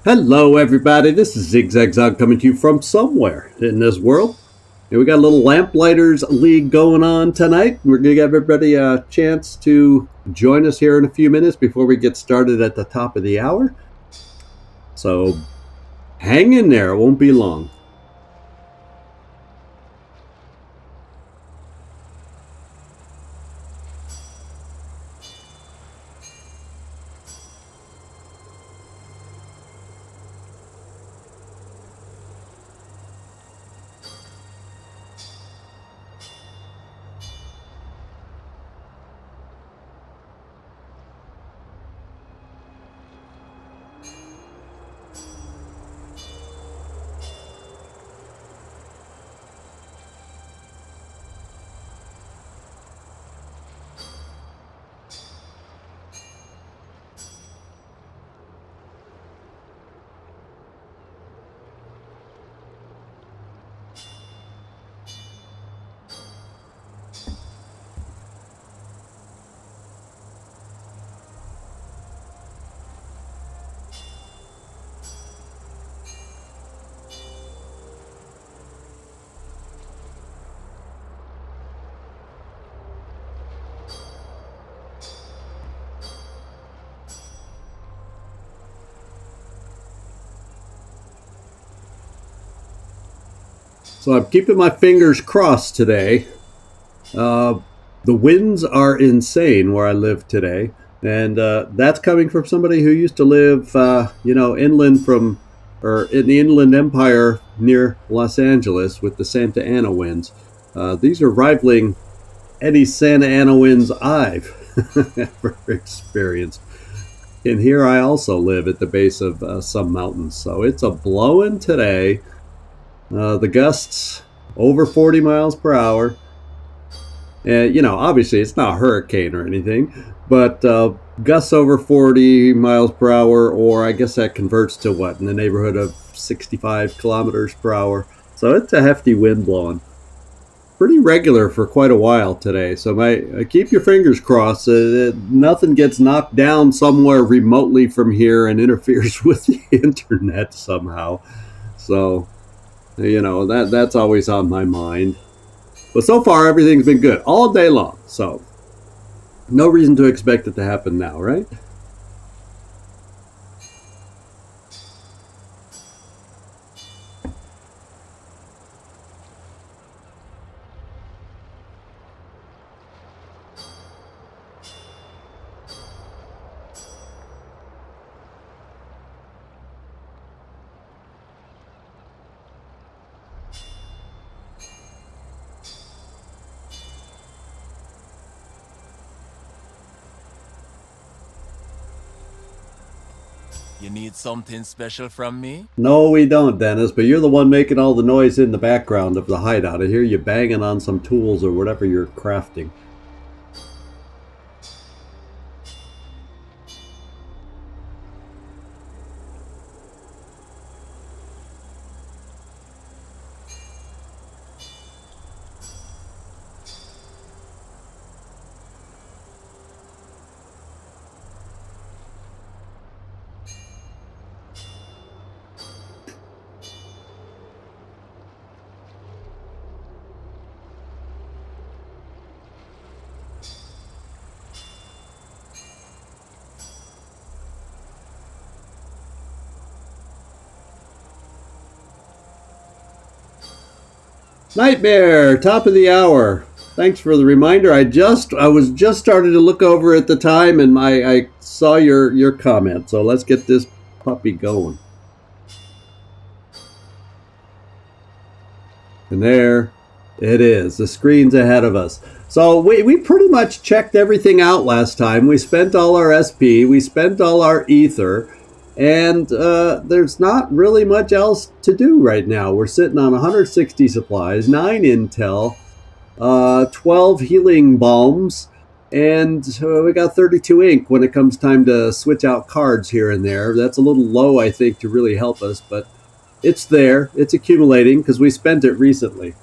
Hello everybody, this is Zigzag coming to you from somewhere in this world. And we got a little Lamplighters League going on tonight. We're going to give everybody a chance to join us here in a few minutes before we get started at the top of the hour. So hang in there, it won't be long. So I'm keeping my fingers crossed today. The winds are insane where I live today. And that's coming from somebody who used to live, inland from, or in the Inland Empire near Los Angeles with the Santa Ana winds. These are rivaling any Santa Ana winds I've ever experienced. And here I also live at the base of some mountains. So it's a blowing today. The gusts over 40 miles per hour. And, obviously it's not a hurricane or anything, but gusts over 40 miles per hour, or I guess that converts to what, in the neighborhood of 65 kilometers per hour. So it's a hefty wind blowing. Pretty regular for quite a while today. So keep your fingers crossed that nothing gets knocked down somewhere remotely from here and interferes with the internet somehow. So, that's always on my mind. But so far, everything's been good all day long. So no reason to expect it to happen now, right? You need something special from me? No, we don't, Dennis, but you're the one making all the noise in the background of the hideout. I hear you banging on some tools or whatever you're crafting. Nightmare, top of the hour. Thanks for the reminder. I was just starting to look over at the time, and I saw your comment. So let's get this puppy going. And there it is. The screen's ahead of us. So we pretty much checked everything out last time. We spent all our SP. We spent all our ether. And there's not really much else to do right now. We're sitting on 160 supplies, 9 intel, 12 healing balms, and we got 32 ink when it comes time to switch out cards here and there. That's a little low, I think, to really help us, but it's there. It's accumulating because we spent it recently.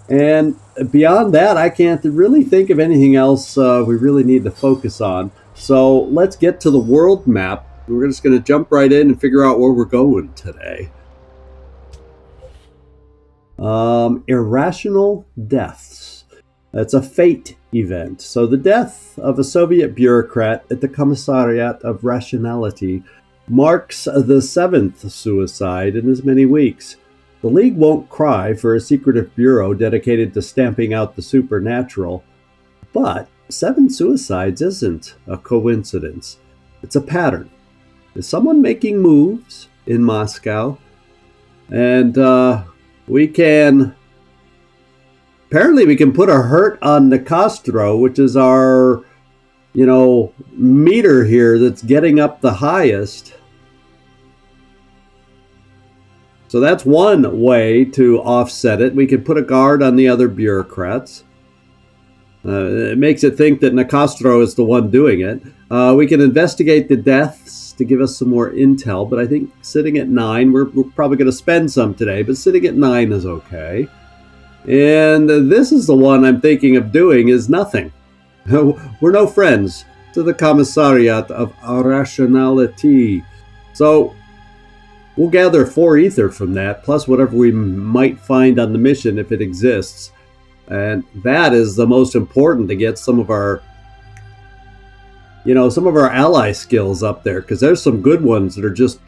And beyond that, I can't really think of anything else we really need to focus on. So let's get to the world map. We're just going to jump right in and figure out where we're going today. Irrational deaths. It's a fate event. So the death of a Soviet bureaucrat at the Commissariat of Rationality marks the 7th suicide in as many weeks. The League won't cry for a secretive bureau dedicated to stamping out the supernatural, but 7 suicides isn't a coincidence. It's a pattern. Is someone making moves in Moscow? And apparently we can put a hurt on Nicastro, which is our, meter here that's getting up the highest. So that's one way to offset it. We can put a guard on the other bureaucrats. It makes it think that Nicastro is the one doing it. We can investigate the deaths to give us some more intel, but I think sitting at 9, we're probably going to spend some today, but sitting at 9 is okay. And this is the one I'm thinking of doing is nothing. We're no friends to the Commissariat of Rationality. So we'll gather 4 ether from that, plus whatever we might find on the mission if it exists. And that is the most important to get some of our ally skills up there, because there's some good ones that are just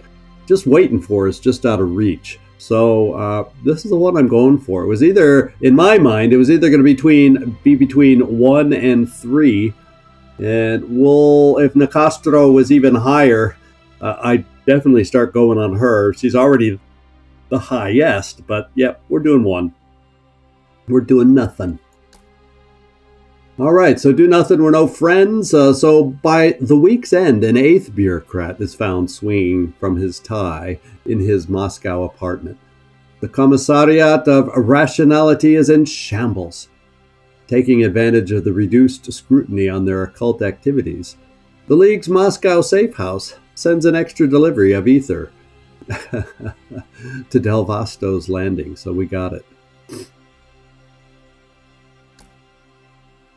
waiting for us, just out of reach. So this is the one I'm going for. It was either, in my mind, going to be between 1 and 3. And if Nicastro was even higher, I'd definitely start going on her. She's already the highest, but yep, we're doing 1. We're doing nothing. All right, so do nothing, we're no friends. So by the week's end, an 8th bureaucrat is found swinging from his tie in his Moscow apartment. The Commissariat of Rationality is in shambles. Taking advantage of the reduced scrutiny on their occult activities, the League's Moscow safe house sends an extra delivery of ether to Delvasto's landing, so we got it.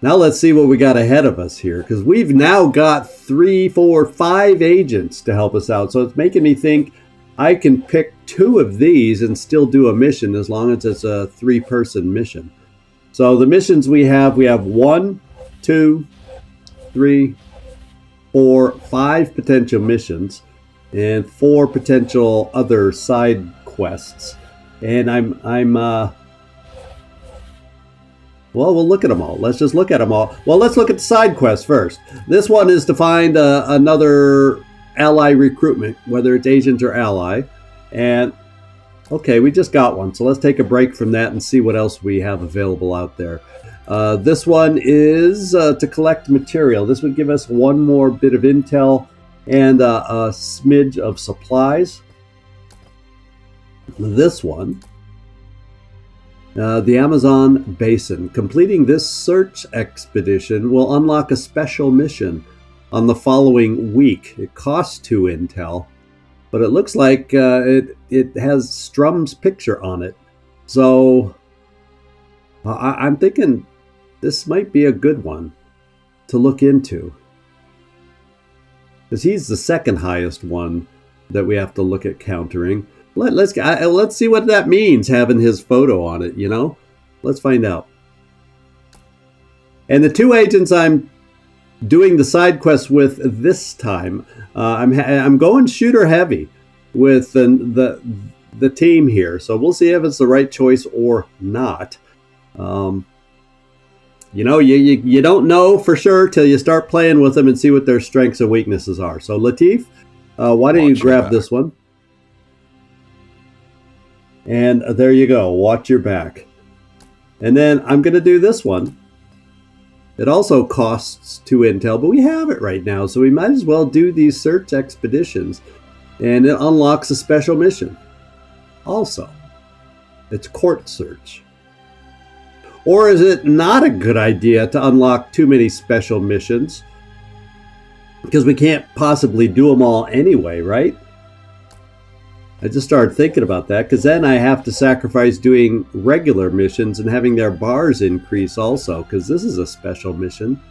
Now let's see what we got ahead of us here, because we've now got 3, 4, 5 agents to help us out. So it's making me think I can pick 2 of these and still do a mission as long as it's a 3-person mission. So the missions we have 1, 2, 3, 4, 5 potential missions and 4 potential other side quests. And well, we'll look at them all. Let's just look at them all. Well, let's look at the side quest first. This one is to find another ally recruitment, whether it's agent or ally. And, okay, we just got one. So let's take a break from that and see what else we have available out there. This one is to collect material. This would give us 1 more bit of intel and a smidge of supplies. This one, the Amazon Basin. Completing this search expedition will unlock a special mission on the following week. It costs 2 intel, but it looks like it has Strum's picture on it. So I'm thinking this might be a good one to look into, because he's the 2nd highest one that we have to look at countering. Let's see what that means, having his photo on it, Let's find out. And the 2 agents I'm doing the side quest with this time, I'm going shooter heavy with the team here. So we'll see if it's the right choice or not. You don't know for sure till you start playing with them and see what their strengths and weaknesses are. So Latif, why don't you grab this one? And there you go. Watch your back. And then I'm going to do this one. It also costs 2 intel, but we have it right now, so we might as well do these search expeditions. And it unlocks a special mission. Also, it's court search. Or is it not a good idea to unlock too many special missions? Because we can't possibly do them all anyway, right? I just started thinking about that, because then I have to sacrifice doing regular missions and having their bars increase also, because this is a special mission.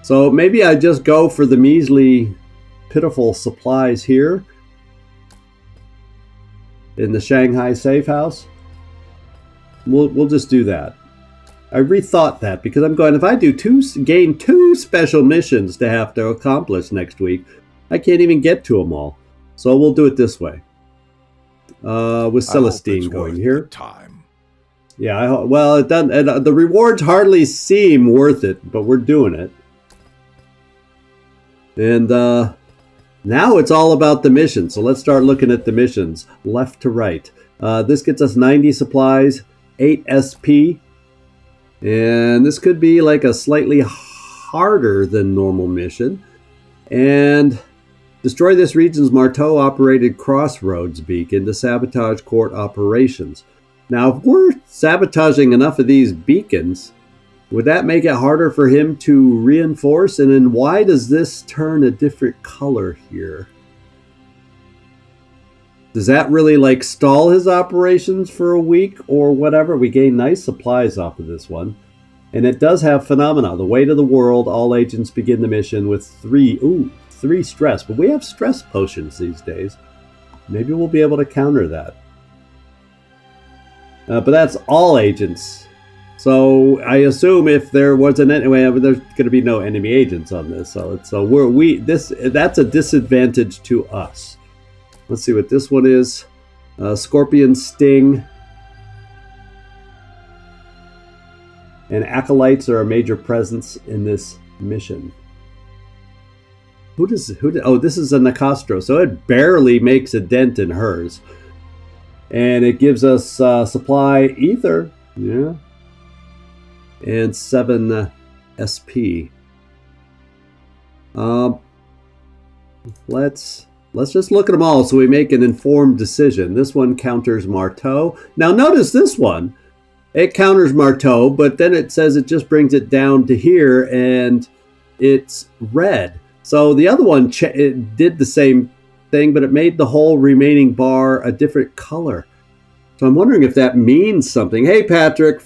So maybe I just go for the measly pitiful supplies here in the Shanghai safe house. We'll just do that. I rethought that because I'm going, if I do gain 2 special missions to have to accomplish next week, I can't even get to them all. So we'll do it this way. With Celestine going here. Time. Yeah, well, it doesn't. The rewards hardly seem worth it, but we're doing it. And now it's all about the mission. So let's start looking at the missions, left to right. This gets us 90 supplies, 8 SP. And this could be like a slightly harder than normal mission. And destroy this region's Marteau-operated crossroads beacon to sabotage court operations. Now, if we're sabotaging enough of these beacons, would that make it harder for him to reinforce? And then why does this turn a different color here? Does that really like stall his operations for a week or whatever? We gain nice supplies off of this one. And it does have phenomena. The weight of the world, all agents begin the mission with 3 stress. But we have stress potions these days. Maybe we'll be able to counter that. But that's all agents. So I assume if there wasn't anyway, there's going to be no enemy agents on this. That's a disadvantage to us. Let's see what this one is. Scorpion Sting. And acolytes are a major presence in this mission. Oh, this is a Nicastro, so it barely makes a dent in hers. And it gives us supply ether, yeah, and 7 SP. Let's just look at them all so we make an informed decision. This one counters Marteau. Now notice this one. It counters Marteau, but then it says it just brings it down to here, and it's red. So the other one it did the same thing, but it made the whole remaining bar a different color. So I'm wondering if that means something. Hey, Patrick,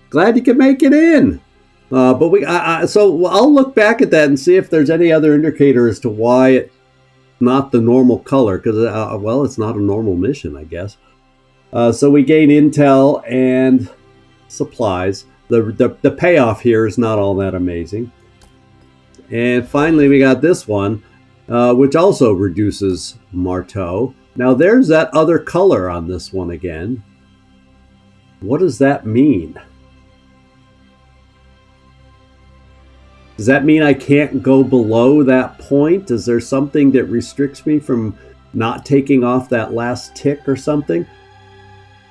glad you could make it in. So I'll look back at that and see if there's any other indicator as to why it's not the normal color, because it's not a normal mission, I guess. So we gain intel and supplies. The payoff here is not all that amazing. And finally, we got this one, which also reduces Marteau. Now, there's that other color on this one again. What does that mean? Does that mean I can't go below that point? Is there something that restricts me from not taking off that last tick or something?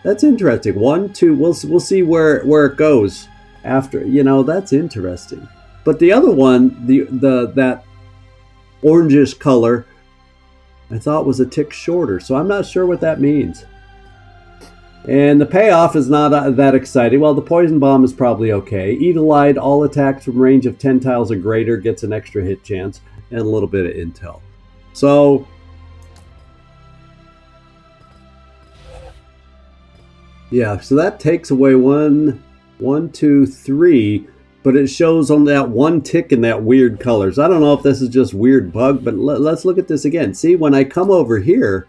That's interesting. 1, 2. We'll see where it goes after. That's interesting. But the other one, that orangish color, I thought was a tick shorter. So I'm not sure what that means. And the payoff is not that exciting. Well, the poison bomb is probably okay. Eagle-eyed, all attacks from range of 10 tiles or greater gets an extra hit chance and a little bit of intel. So yeah, so that takes away 1, 2, 3, but it shows on that one tick in that weird colors. I don't know if this is just weird bug, but let's look at this again. See, when I come over here,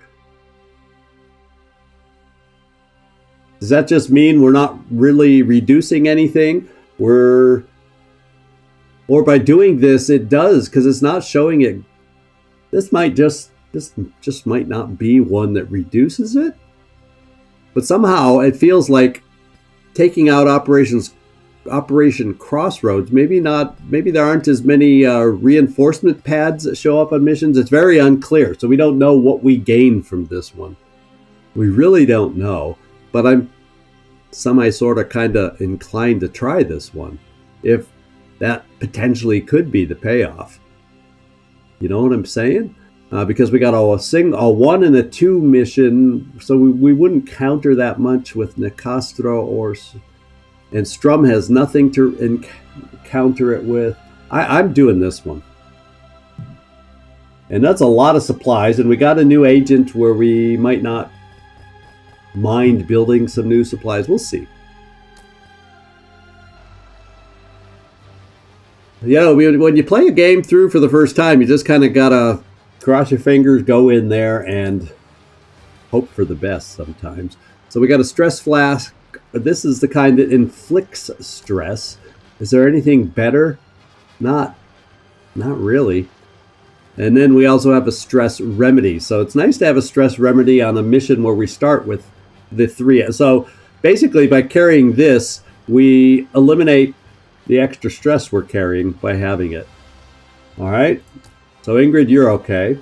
does that just mean we're not really reducing anything? Or by doing this, it does, because it's not showing it. This just might not be one that reduces it. But somehow it feels like taking out Operation Crossroads. Maybe there aren't as many reinforcement pads that show up on missions. It's very unclear, so we don't know what we gain from this one. We really don't know. But I'm sort of kind of inclined to try this one, if that potentially could be the payoff. You know what I'm saying? Because we got a 1 and a 2 mission, so we wouldn't counter that much with Nicastro and Strum has nothing to counter it with. I'm doing this one. And that's a lot of supplies, and we got a new agent where we might not mind building some new supplies. We'll see. You know, when you play a game through for the first time, you just kind of gotta cross your fingers, go in there, and hope for the best sometimes. So we got a stress flask. This is the kind that inflicts stress. Is there anything better? Not really. And then we also have a stress remedy. So it's nice to have a stress remedy on a mission where we start with the 3. So basically by carrying this, we eliminate the extra stress we're carrying by having it. All right. So Ingrid, you're okay.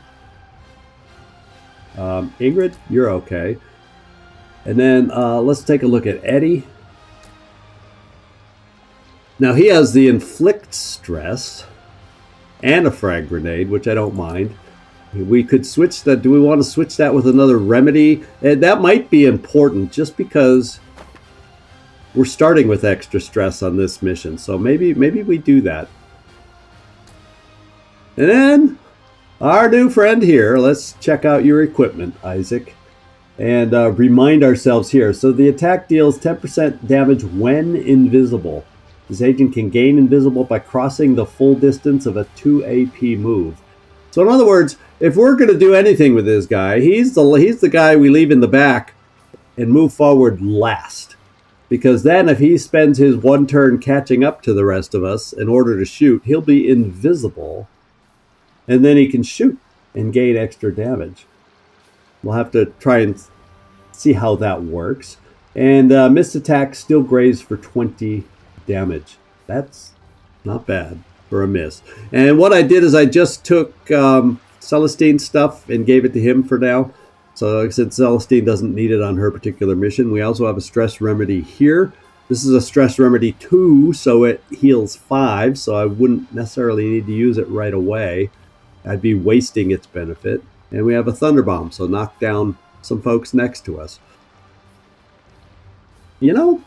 Ingrid, you're okay. And then let's take a look at Eddie. Now he has the inflict stress and a frag grenade, which I don't mind. We could switch that. Do we want to switch that with another remedy? And that might be important just because we're starting with extra stress on this mission. So maybe we do that. And then our new friend here. Let's check out your equipment, Isaac. And remind ourselves here. So the attack deals 10% damage when invisible. This agent can gain invisible by crossing the full distance of a 2 AP move. So in other words, if we're going to do anything with this guy, he's the guy we leave in the back and move forward last. Because then if he spends his 1 turn catching up to the rest of us in order to shoot, he'll be invisible. And then he can shoot and gain extra damage. We'll have to try and see how that works. And missed attack still graze for 20 damage. That's not bad for a miss. And what I did is I just took Celestine's stuff and gave it to him for now. So since Celestine doesn't need it on her particular mission, we also have a stress remedy here. This is a stress remedy 2, so it heals 5, so I wouldn't necessarily need to use it right away. I'd be wasting its benefit. And we have a thunder bomb, so knock down some folks next to us. You know,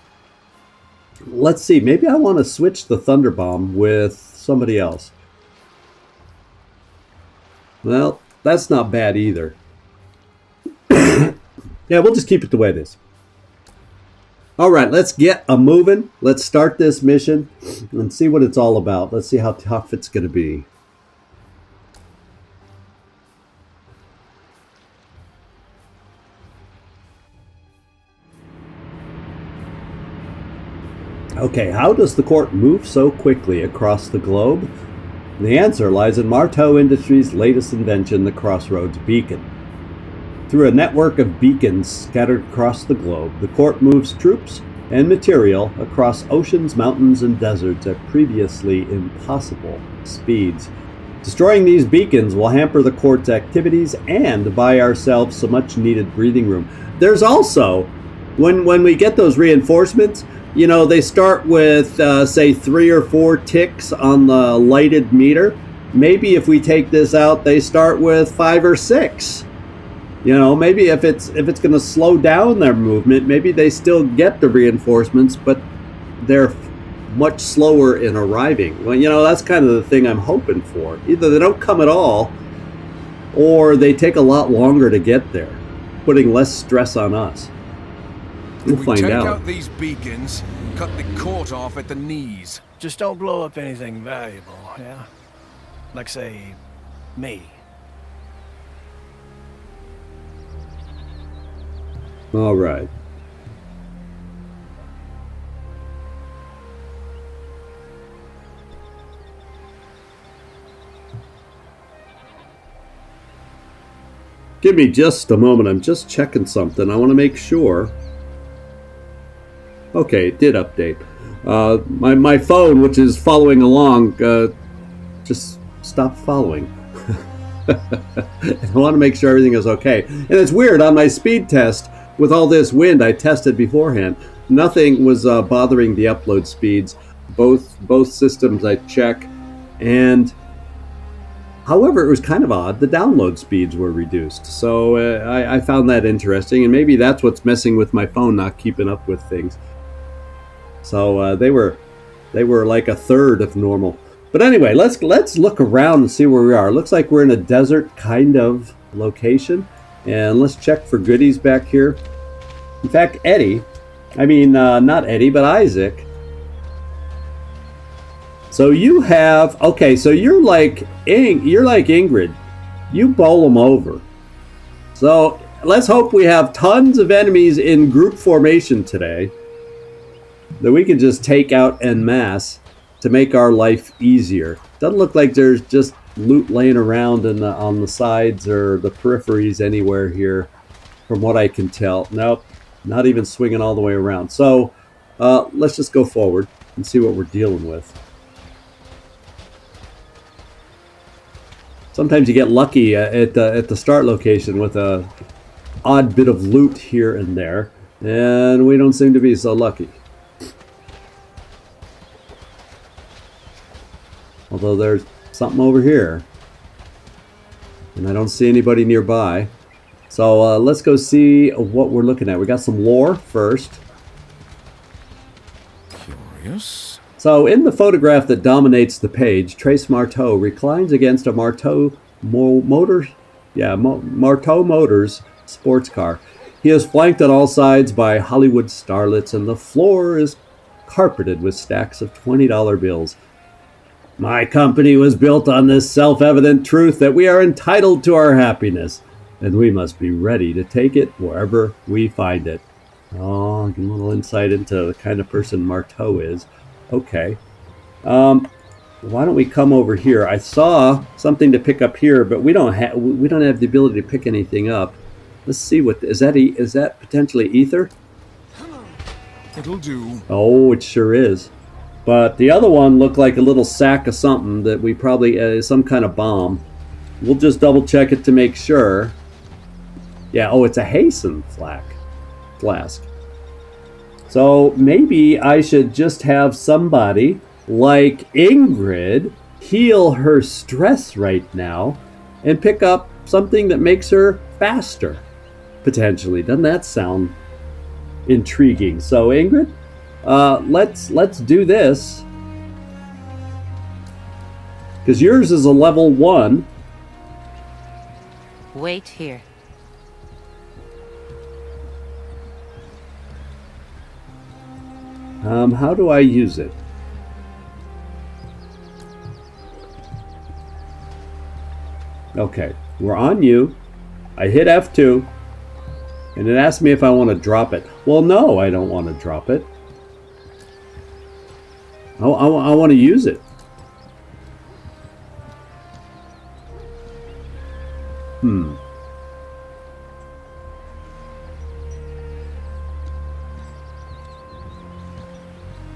let's see. Maybe I want to switch the thunder bomb with somebody else. Well, that's not bad either. Yeah, we'll just keep it the way it is. All right, let's get a moving. Let's start this mission and see what it's all about. Let's see how tough it's going to be. Okay, how does the court move so quickly across the globe? The answer lies in Marteau Industries' latest invention, the Crossroads Beacon. Through a network of beacons scattered across the globe, the court moves troops and material across oceans, mountains, and deserts at previously impossible speeds. Destroying these beacons will hamper the court's activities and buy ourselves some much-needed breathing room. There's also, when we get those reinforcements, you know, they start with, say, 3 or 4 ticks on the lighted meter. Maybe if we take this out, they start with 5 or 6. You know, maybe if it's going to slow down their movement, maybe they still get the reinforcements, but they're much slower in arriving. Well, you know, that's kind of the thing I'm hoping for. Either they don't come at all, or they take a lot longer to get there, putting less stress on us. We'll find out. Take out these beacons, cut the court off at the knees. Just don't blow up anything valuable, yeah? Like, say, me. All right. Give me just a moment. I'm just checking something. I want to make sure. Okay, it did update. My phone, which is following along, just stopped following. I want to make sure everything is okay. And it's weird, on my speed test, with all this wind I tested beforehand, nothing was bothering the upload speeds. Both systems I check. And however, it was kind of odd. The download speeds were reduced. So I found that interesting. And maybe that's what's messing with my phone, not keeping up with things. So they were like a third of normal. But anyway, let's look around and see where we are. It looks like we're in a desert kind of location. And let's check for goodies back here. In fact, not Eddie, but Isaac So you have, okay, so you're like Ingrid. You bowl them over. So let's hope we have tons of enemies in group formation today that we can just take out en masse to make our life easier. Doesn't look like there's just loot laying around on the sides or the peripheries anywhere here, from what I can tell. Nope, not even swinging all the way around. So let's just go forward and see what we're dealing with. Sometimes you get lucky at the start location with a odd bit of loot here and there, and we don't seem to be so lucky. Although there's something over here, and I don't see anybody nearby. So let's go see what we're looking at. We got some lore first. Curious. So in the photograph that dominates the page, Trace Marteau reclines against a Marteau Motors sports car. He is flanked on all sides by Hollywood starlets, and the floor is carpeted with stacks of $20 bills. My company was built on this self-evident truth that we are entitled to our happiness, and we must be ready to take it wherever we find it. Oh, give a little insight into the kind of person Marteau is. Okay. Why don't we come over here? I saw something to pick up here, but we don't have the ability to pick anything up. Let's see what is that. Is that potentially ether? It'll do. Oh, it sure is. But the other one looked like a little sack of something that we probably is some kind of bomb. We'll just double check it to make sure. Yeah. Oh, it's a Hasten flask. So maybe I should just have somebody like Ingrid heal her stress right now and pick up something that makes her faster, potentially. Doesn't that sound intriguing? So Ingrid, let's do this, because yours is a level 1. Wait here. How do I use it? Okay, we're on you. I hit F2, and it asks me if I want to drop it. Well, no, I don't want to drop it. I want to use it.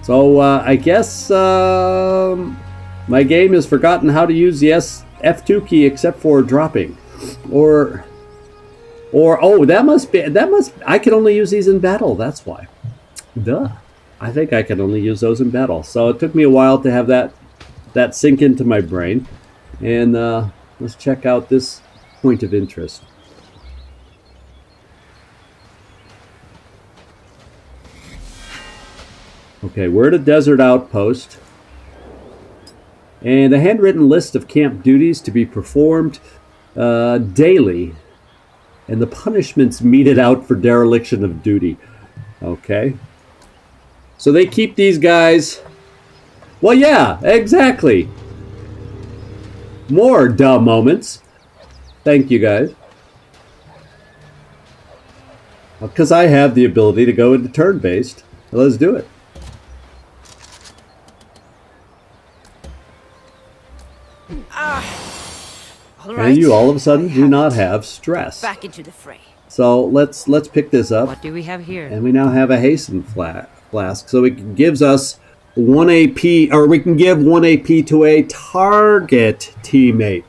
So I guess my game has forgotten how to use the F2 key except for dropping, or oh, that must I can only use these in battle. That's why. Duh. I think I can only use those in battle. So it took me a while to have that sink into my brain, and let's check out this point of interest. Okay, we're at a desert outpost, and a handwritten list of camp duties to be performed daily, and the punishments meted out for dereliction of duty. Okay, so they keep these guys. Well, yeah, exactly. More dumb moments. Thank you, guys. Because I have the ability to go into turn-based. Let's do it. And you all of a sudden do not have stress. Back into the fray. So let's pick this up. What do we have here? And we now have a hasten flask. So it gives us 1 AP, or we can give 1 AP to a target teammate.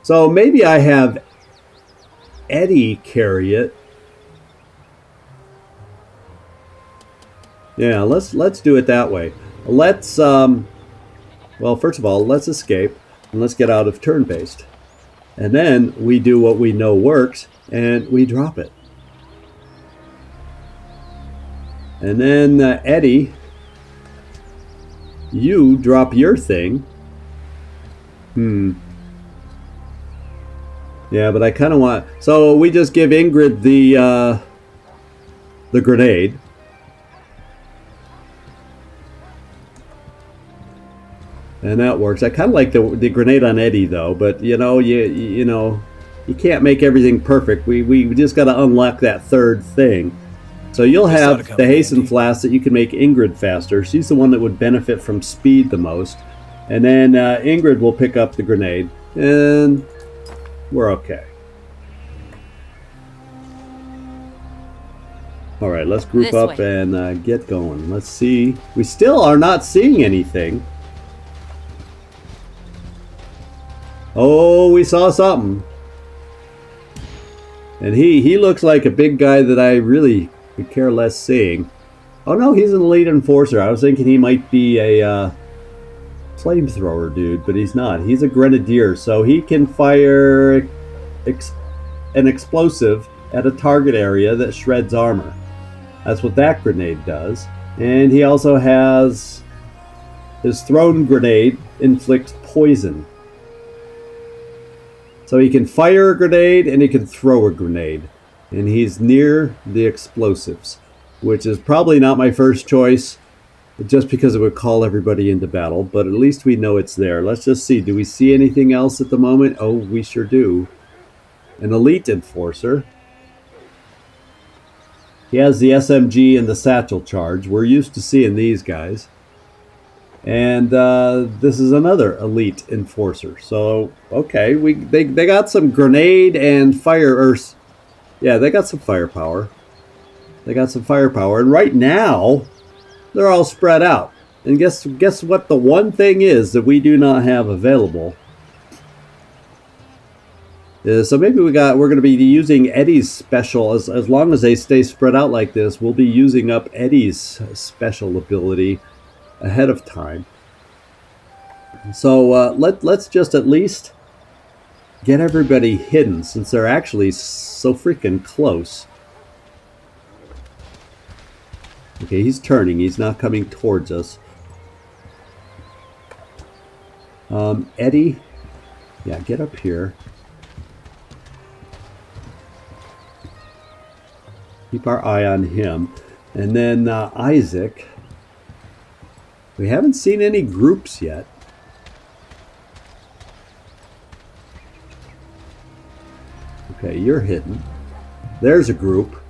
So maybe I have Eddie carry it. Yeah, let's do it that way. Let's well, first of all, let's escape and let's get out of turn-based. And then we do what we know works, and we drop it. And then Eddie, you drop your thing. Yeah, but I kind of want... So we just give Ingrid the grenade. And that works. I kind of like the grenade on Eddie though, but you know, you can't make everything perfect. We just got to unlock that third thing. So you'll have the hasten flask that you can make Ingrid faster. She's the one that would benefit from speed the most. And then Ingrid will pick up the grenade, and we're okay. All right, let's group up and get going. Let's see. We still are not seeing anything. Oh, we saw something. And he looks like a big guy that I really could care less seeing. Oh no, he's an elite enforcer. I was thinking he might be a flamethrower dude, but he's not. He's a grenadier, so he can fire an explosive at a target area that shreds armor. That's what that grenade does. And he also has his thrown grenade inflicts poison. So he can fire a grenade and he can throw a grenade. And he's near the explosives, which is probably not my first choice, just because it would call everybody into battle. But at least we know it's there. Let's just see. Do we see anything else at the moment? Oh, we sure do. An elite enforcer. He has the SMG and the satchel charge. We're used to seeing these guys. And this is another elite enforcer. So, okay, they got some grenade and fire, yeah, they got some firepower. They got some firepower, and right now they're all spread out. And guess what? The one thing is that we do not have available. So maybe we're going to be using Eddie's special as long as they stay spread out like this. We'll be using up Eddie's special ability ahead of time. So let's just at least get everybody hidden, since they're actually so freaking close. Okay, he's turning. He's not coming towards us. Eddie, yeah, get up here. Keep our eye on him. And then Isaac. We haven't seen any groups yet. Okay, you're hidden. There's a group.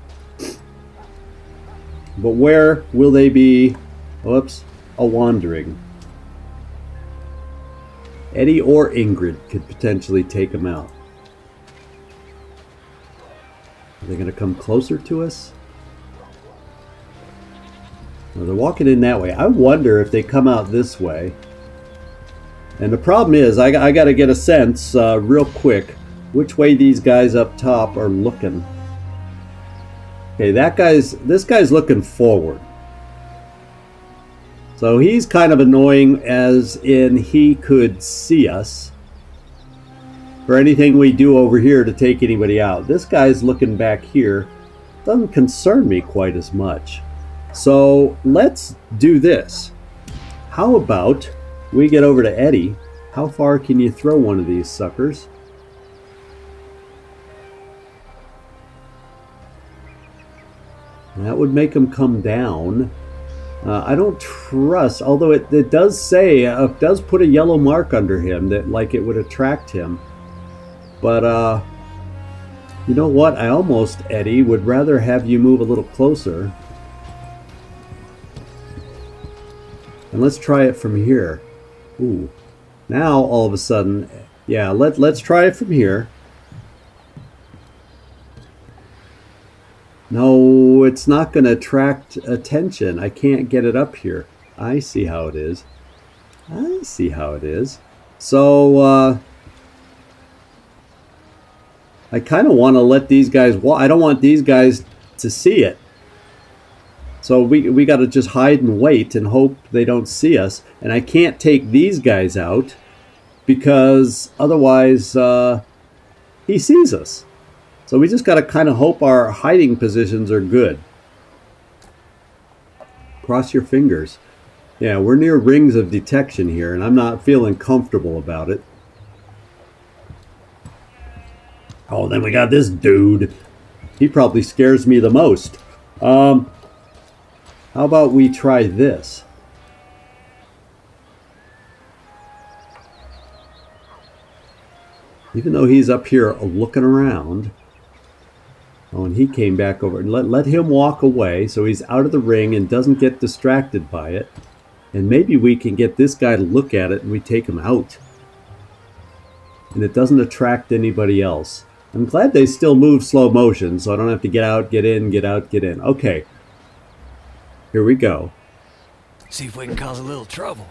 But where will they be? Whoops. Wandering. Eddie or Ingrid could potentially take them out. Are they going to come closer to us? No, they're walking in that way. I wonder if they come out this way. And the problem is, I got to get a sense real quick which way these guys up top are looking. Okay, this guy's looking forward. So he's kind of annoying, as in he could see us for anything we do over here to take anybody out. This guy's looking back here. Doesn't concern me quite as much. So let's do this. How about we get over to Eddie? How far can you throw one of these suckers? That would make him come down. I don't trust, although it does say, it does put a yellow mark under him that like it would attract him. But you know what? I almost, Eddie, would rather have you move a little closer. And let's try it from here. Ooh. Now all of a sudden, yeah, let's try it from here. No, it's not going to attract attention. I can't get it up here. I see how it is. I see how it is. So, I kind of want to let these guys walk. I don't want these guys to see it. So we got to just hide and wait and hope they don't see us. And I can't take these guys out because otherwise he sees us. So we just got to kind of hope our hiding positions are good. Cross your fingers. Yeah, we're near rings of detection here, and I'm not feeling comfortable about it. Oh, then we got this dude. He probably scares me the most. How about we try this? Even though he's up here looking around. Oh, and he came back over. Let him walk away so he's out of the ring and doesn't get distracted by it. And maybe we can get this guy to look at it and we take him out. And it doesn't attract anybody else. I'm glad they still move slow motion so I don't have to get out, get in, get out, get in. Okay. Here we go. See if we can cause a little trouble.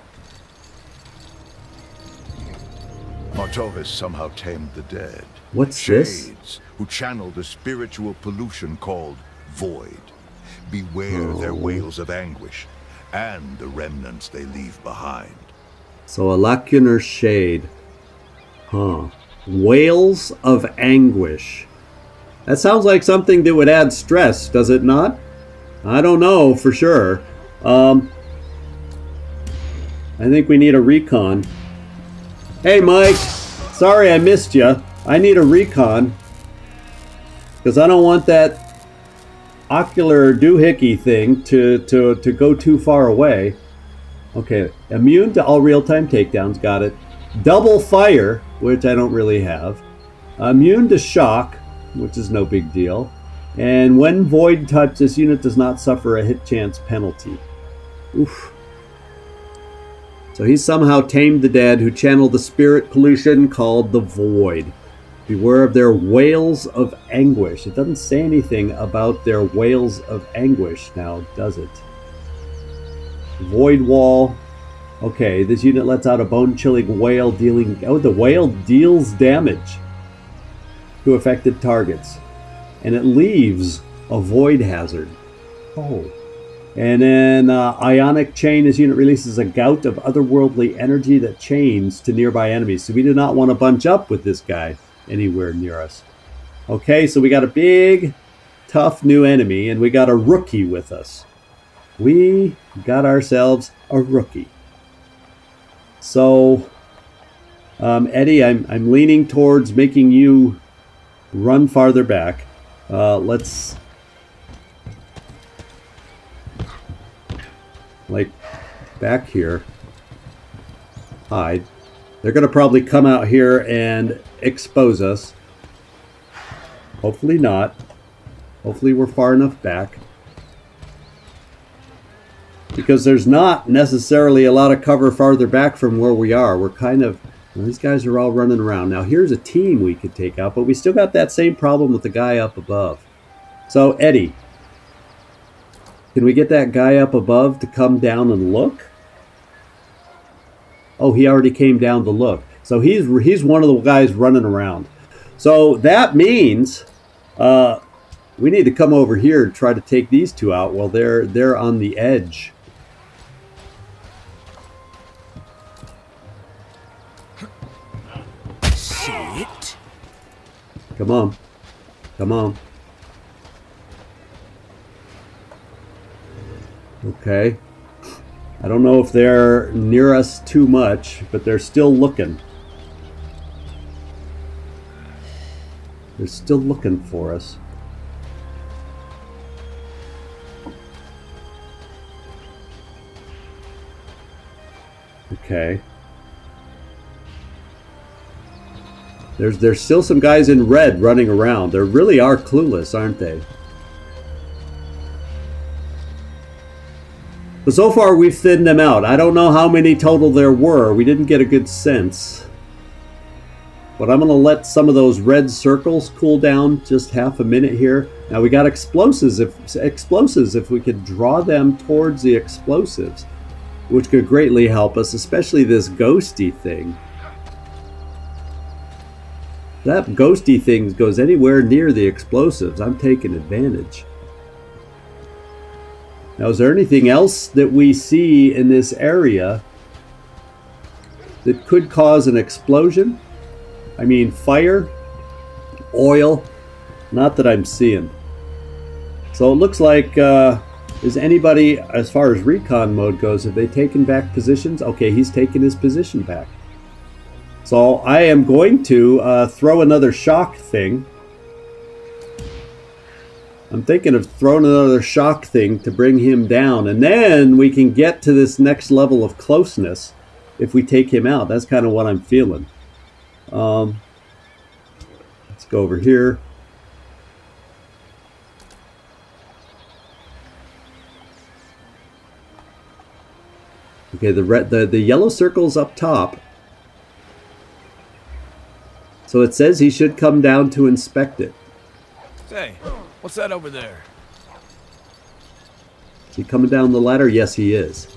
Marteau has somehow tamed the dead. What's this? Shades who channeled a spiritual pollution called void. Beware their wails of anguish and the remnants they leave behind. So a lacunar shade. Huh. Wails of anguish. That sounds like something that would add stress, does it not? I don't know for sure. I think we need a recon. Hey Mike, sorry I missed you. I need a recon. Because I don't want that ocular doohickey thing to go too far away. Okay, immune to all real-time takedowns, got it. Double fire, which I don't really have. Immune to shock, which is no big deal. And when void touch, this unit does not suffer a hit chance penalty. Oof. So he's somehow tamed the dead who channel the spirit pollution called the void. Beware of their wails of anguish. It doesn't say anything about their wails of anguish now, does it? Void wall. Okay, this unit lets out a bone-chilling wail dealing... Oh, the wail deals damage to affected targets. And it leaves a void hazard. Oh. And then Ionic Chain. This unit releases a gout of otherworldly energy that chains to nearby enemies. So we do not want to bunch up with this guy anywhere near us. Okay, so we got a big, tough new enemy, and we got a rookie with us. We got ourselves a rookie. So, Eddie, I'm leaning towards making you run farther back. Let's... like back here, hide. They're going to probably come out here and expose us. Hopefully not. Hopefully we're far enough back. Because there's not necessarily a lot of cover farther back from where we are. We're kind of... well, these guys are all running around. Now here's a team we could take out, but we still got that same problem with the guy up above. So Eddie, can we get that guy up above to come down and look? Oh, he already came down to look. So he's one of the guys running around. So that means we need to come over here and try to take these two out while they're on the edge. See it? Come on. Come on. Okay. I don't know if they're near us too much, but they're still looking. They're still looking for us. Okay. There's still some guys in red running around. They really are clueless, aren't they? But so far we've thinned them out. I don't know how many total there were. We didn't get a good sense. But I'm going to let some of those red circles cool down just half a minute here. Now we got explosives. If we could draw them towards the explosives, which could greatly help us, especially this ghosty thing. If that ghosty thing goes anywhere near the explosives, I'm taking advantage. Now, is there anything else that we see in this area that could cause an explosion? I mean, fire, oil, not that I'm seeing. So it looks like, is anybody, as far as recon mode goes, have they taken back positions? Okay, he's taken his position back. So I am going to throw another shock thing. I'm thinking of throwing another shock thing to bring him down. And then we can get to this next level of closeness if we take him out. That's kind of what I'm feeling. go over here. Okay, the yellow circle's up top. So it says he should come down to inspect it. Say, what's that over there? Is he coming down the ladder? Yes, he is.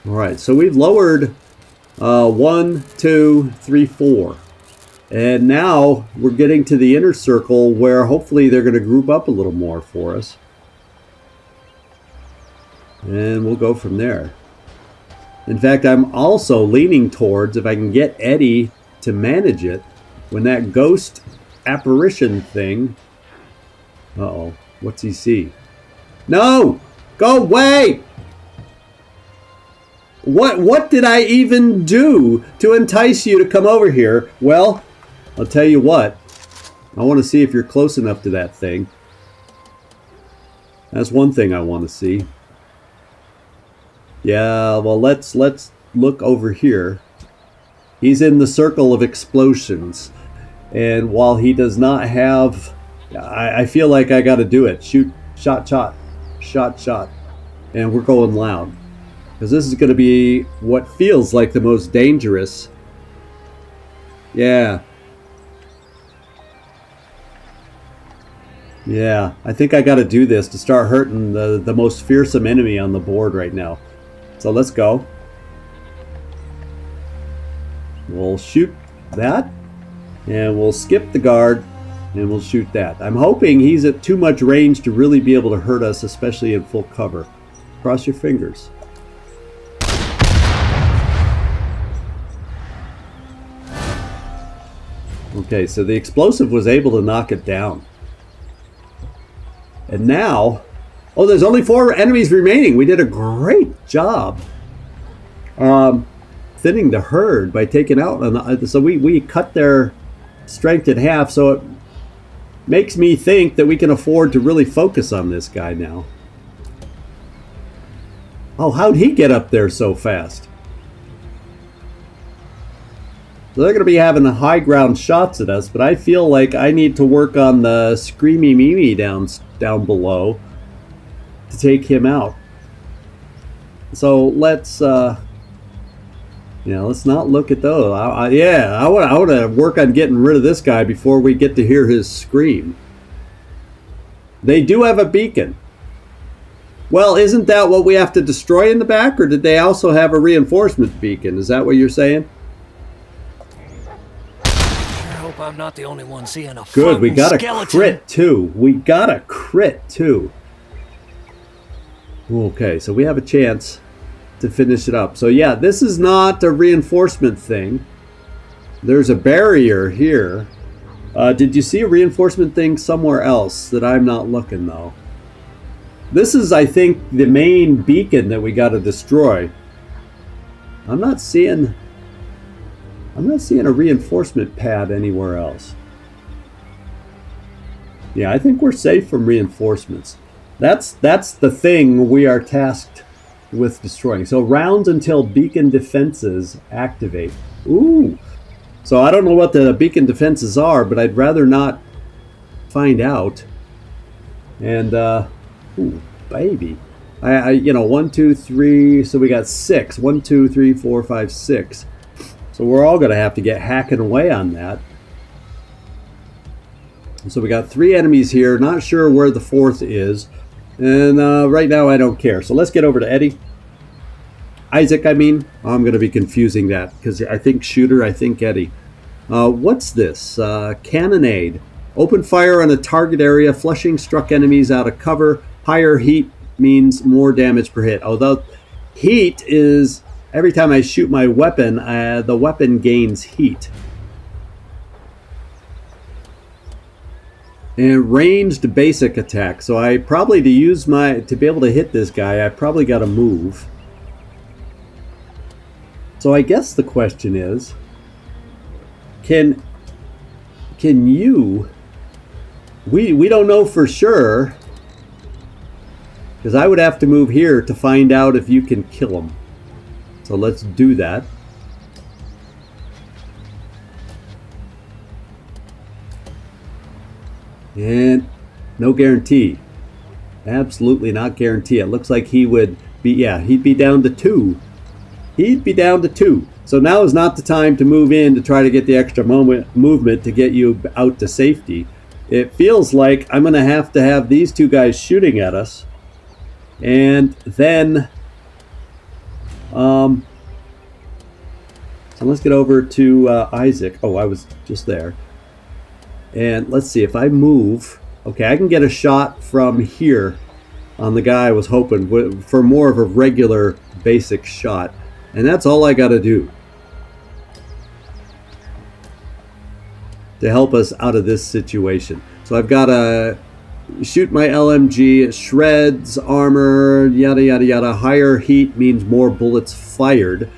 Alright, so we've lowered 1, 2, 3, 4. And now we're getting to the inner circle where hopefully they're going to group up a little more for us. And we'll go from there. In fact, I'm also leaning towards, if I can get Eddie to manage it, when that ghost apparition thing... Uh-oh. What's he see? No! Go away! What did I even do to entice you to come over here? Well, I'll tell you what. I want to see if you're close enough to that thing. That's one thing I want to see. Yeah, well, let's look over here. He's in the circle of explosions. And while he does not have... I feel like I got to do it. Shoot, shot, shot, shot, shot. And we're going loud. Because this is going to be what feels like the most dangerous. Yeah. Yeah, I think I got to do this to start hurting the most fearsome enemy on the board right now. So let's go. We'll shoot that. And we'll skip the guard. And we'll shoot that. I'm hoping he's at too much range to really be able to hurt us, especially in full cover. Cross your fingers. Okay, so the explosive was able to knock it down. And now... Oh, there's only 4 enemies remaining. We did a great job thinning the herd by taking out... So we cut their strength in half, so it makes me think that we can afford to really focus on this guy now. Oh, how'd he get up there so fast? So they're going to be having high ground shots at us, but I feel like I need to work on the Screamy Mimi down below to take him out. So let's let's not look at those. I want to work on getting rid of this guy before we get to hear his scream. They do have a beacon. Well, isn't that what we have to destroy in the back, or did they also have a reinforcement beacon? Is that what you're saying? Hope I'm not the only one seeing a good. We got skeleton. A crit too. We got a crit too. Okay, so we have a chance to finish it up. So yeah, this is not a reinforcement thing. There's a barrier here. Did you see a reinforcement thing somewhere else that I'm not looking though? This is, I think, the main beacon that we got to destroy. I'm not seeing a reinforcement pad anywhere else. Yeah, I think we're safe from reinforcements. That's the thing we are tasked with destroying. So rounds until beacon defenses activate. Ooh. So I don't know what the beacon defenses are, but I'd rather not find out. And ooh, baby. I 1, 2, 3, so we got 6. 1, 2, 3, 4, 5, 6. So we're all going to have to get hacking away on that. So we got 3 enemies here. Not sure where the 4th is. And right now I don't care. So let's get over to Eddie. Isaac, I mean. I'm going to be confusing that because I think shooter, I think Eddie. What's this? Cannonade. Open fire on a target area, flushing struck enemies out of cover. Higher heat means more damage per hit. Although heat is... Every time I shoot my weapon, the weapon gains heat. And ranged basic attack. So I probably, to be able to hit this guy, I probably got to move. So I guess the question is, can you... We don't know for sure, because I would have to move here to find out if you can kill him. So let's do that. And no guarantee. Absolutely not guarantee. It looks like he would be, yeah, he'd be down to 2. He'd be down to 2. So now is not the time to move in to try to get the extra movement to get you out to safety. It feels like I'm going to have these two guys shooting at us. And then, so let's get over to Isaac. Oh, I was just there. And let's see if I move. Okay, I can get a shot from here on the guy I was hoping for more of a regular basic shot. And that's all I got to do to help us out of this situation. So I've got to shoot my LMG. It shreds armor, yada, yada, yada. Higher heat means more bullets fired.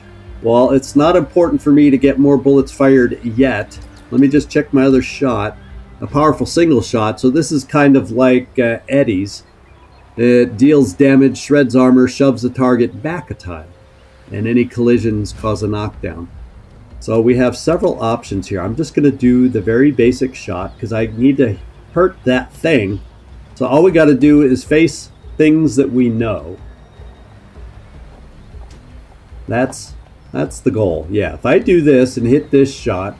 Well, it's not important for me to get more bullets fired yet. Let me just check my other shot. A powerful single shot. So this is kind of like Eddie's. It deals damage, shreds armor, shoves the target back a tile. And any collisions cause a knockdown. So we have several options here. I'm just going to do the very basic shot because I need to hurt that thing. So all we got to do is face things that we know. That's the goal. Yeah, if I do this and hit this shot.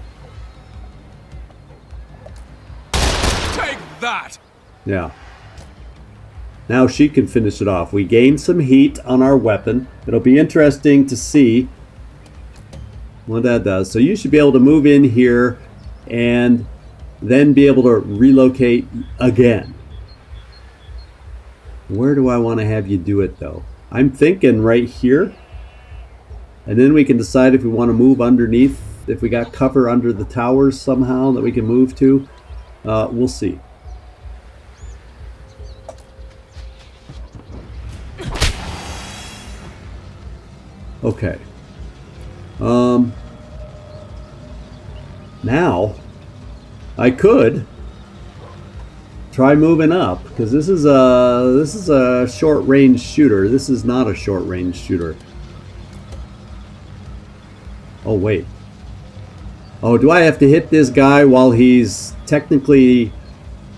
Take that! Yeah. Now she can finish it off. We gain some heat on our weapon. It'll be interesting to see what that does. So you should be able to move in here and then be able to relocate again. Where do I want to have you do it though? I'm thinking right here. And then we can decide if we want to move underneath, if we got cover under the towers somehow that we can move to. We'll see. Okay. Now I could try moving up because this is a short range shooter. This is not a short range shooter. Oh wait. Oh, do I have to hit this guy while he's technically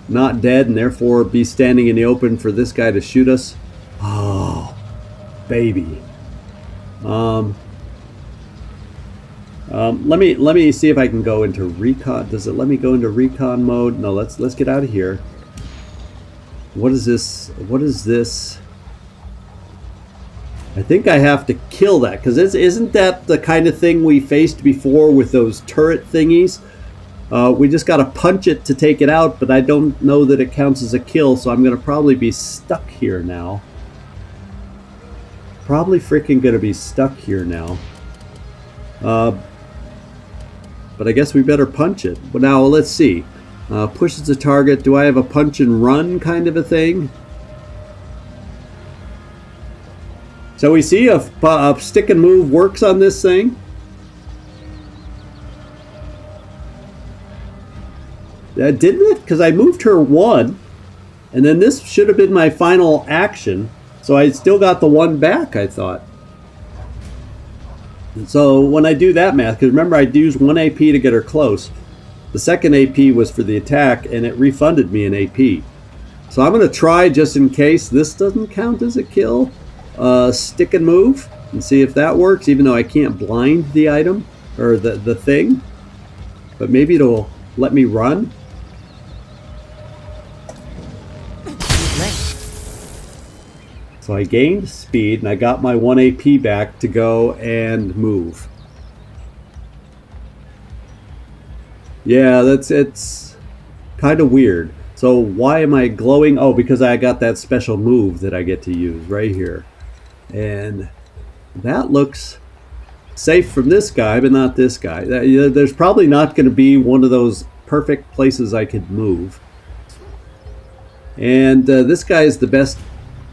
not dead and therefore be standing in the open for this guy to shoot us? Oh, baby. Let me see if I can go into recon. Does it let me go into recon mode? No, let's get out of here. What is this? What is this? I think I have to kill that because isn't that the kind of thing we faced before with those turret thingies? We just got to punch it to take it out, but I don't know that it counts as a kill, so I'm going to probably be stuck here now. Probably freaking gonna be stuck here now. But I guess we better punch it. But now let's see. Pushes the target. Do I have a punch and run kind of a thing? So we see if stick and move works on this thing. Didn't it? Because I moved her 1. And then this should have been my final action. So I still got the 1 back, I thought. So when I do that math, because remember I used 1 AP to get her close. The second AP was for the attack, and it refunded me an AP. So I'm going to try, just in case this doesn't count as a kill, stick and move, and see if that works, even though I can't blind the item, or the thing. But maybe it'll let me run. So I gained speed, and I got my 1 AP back to go and move. Yeah, it's kind of weird. So why am I glowing? Oh, because I got that special move that I get to use right here. And that looks safe from this guy, but not this guy. There's probably not going to be one of those perfect places I could move. And this guy is the best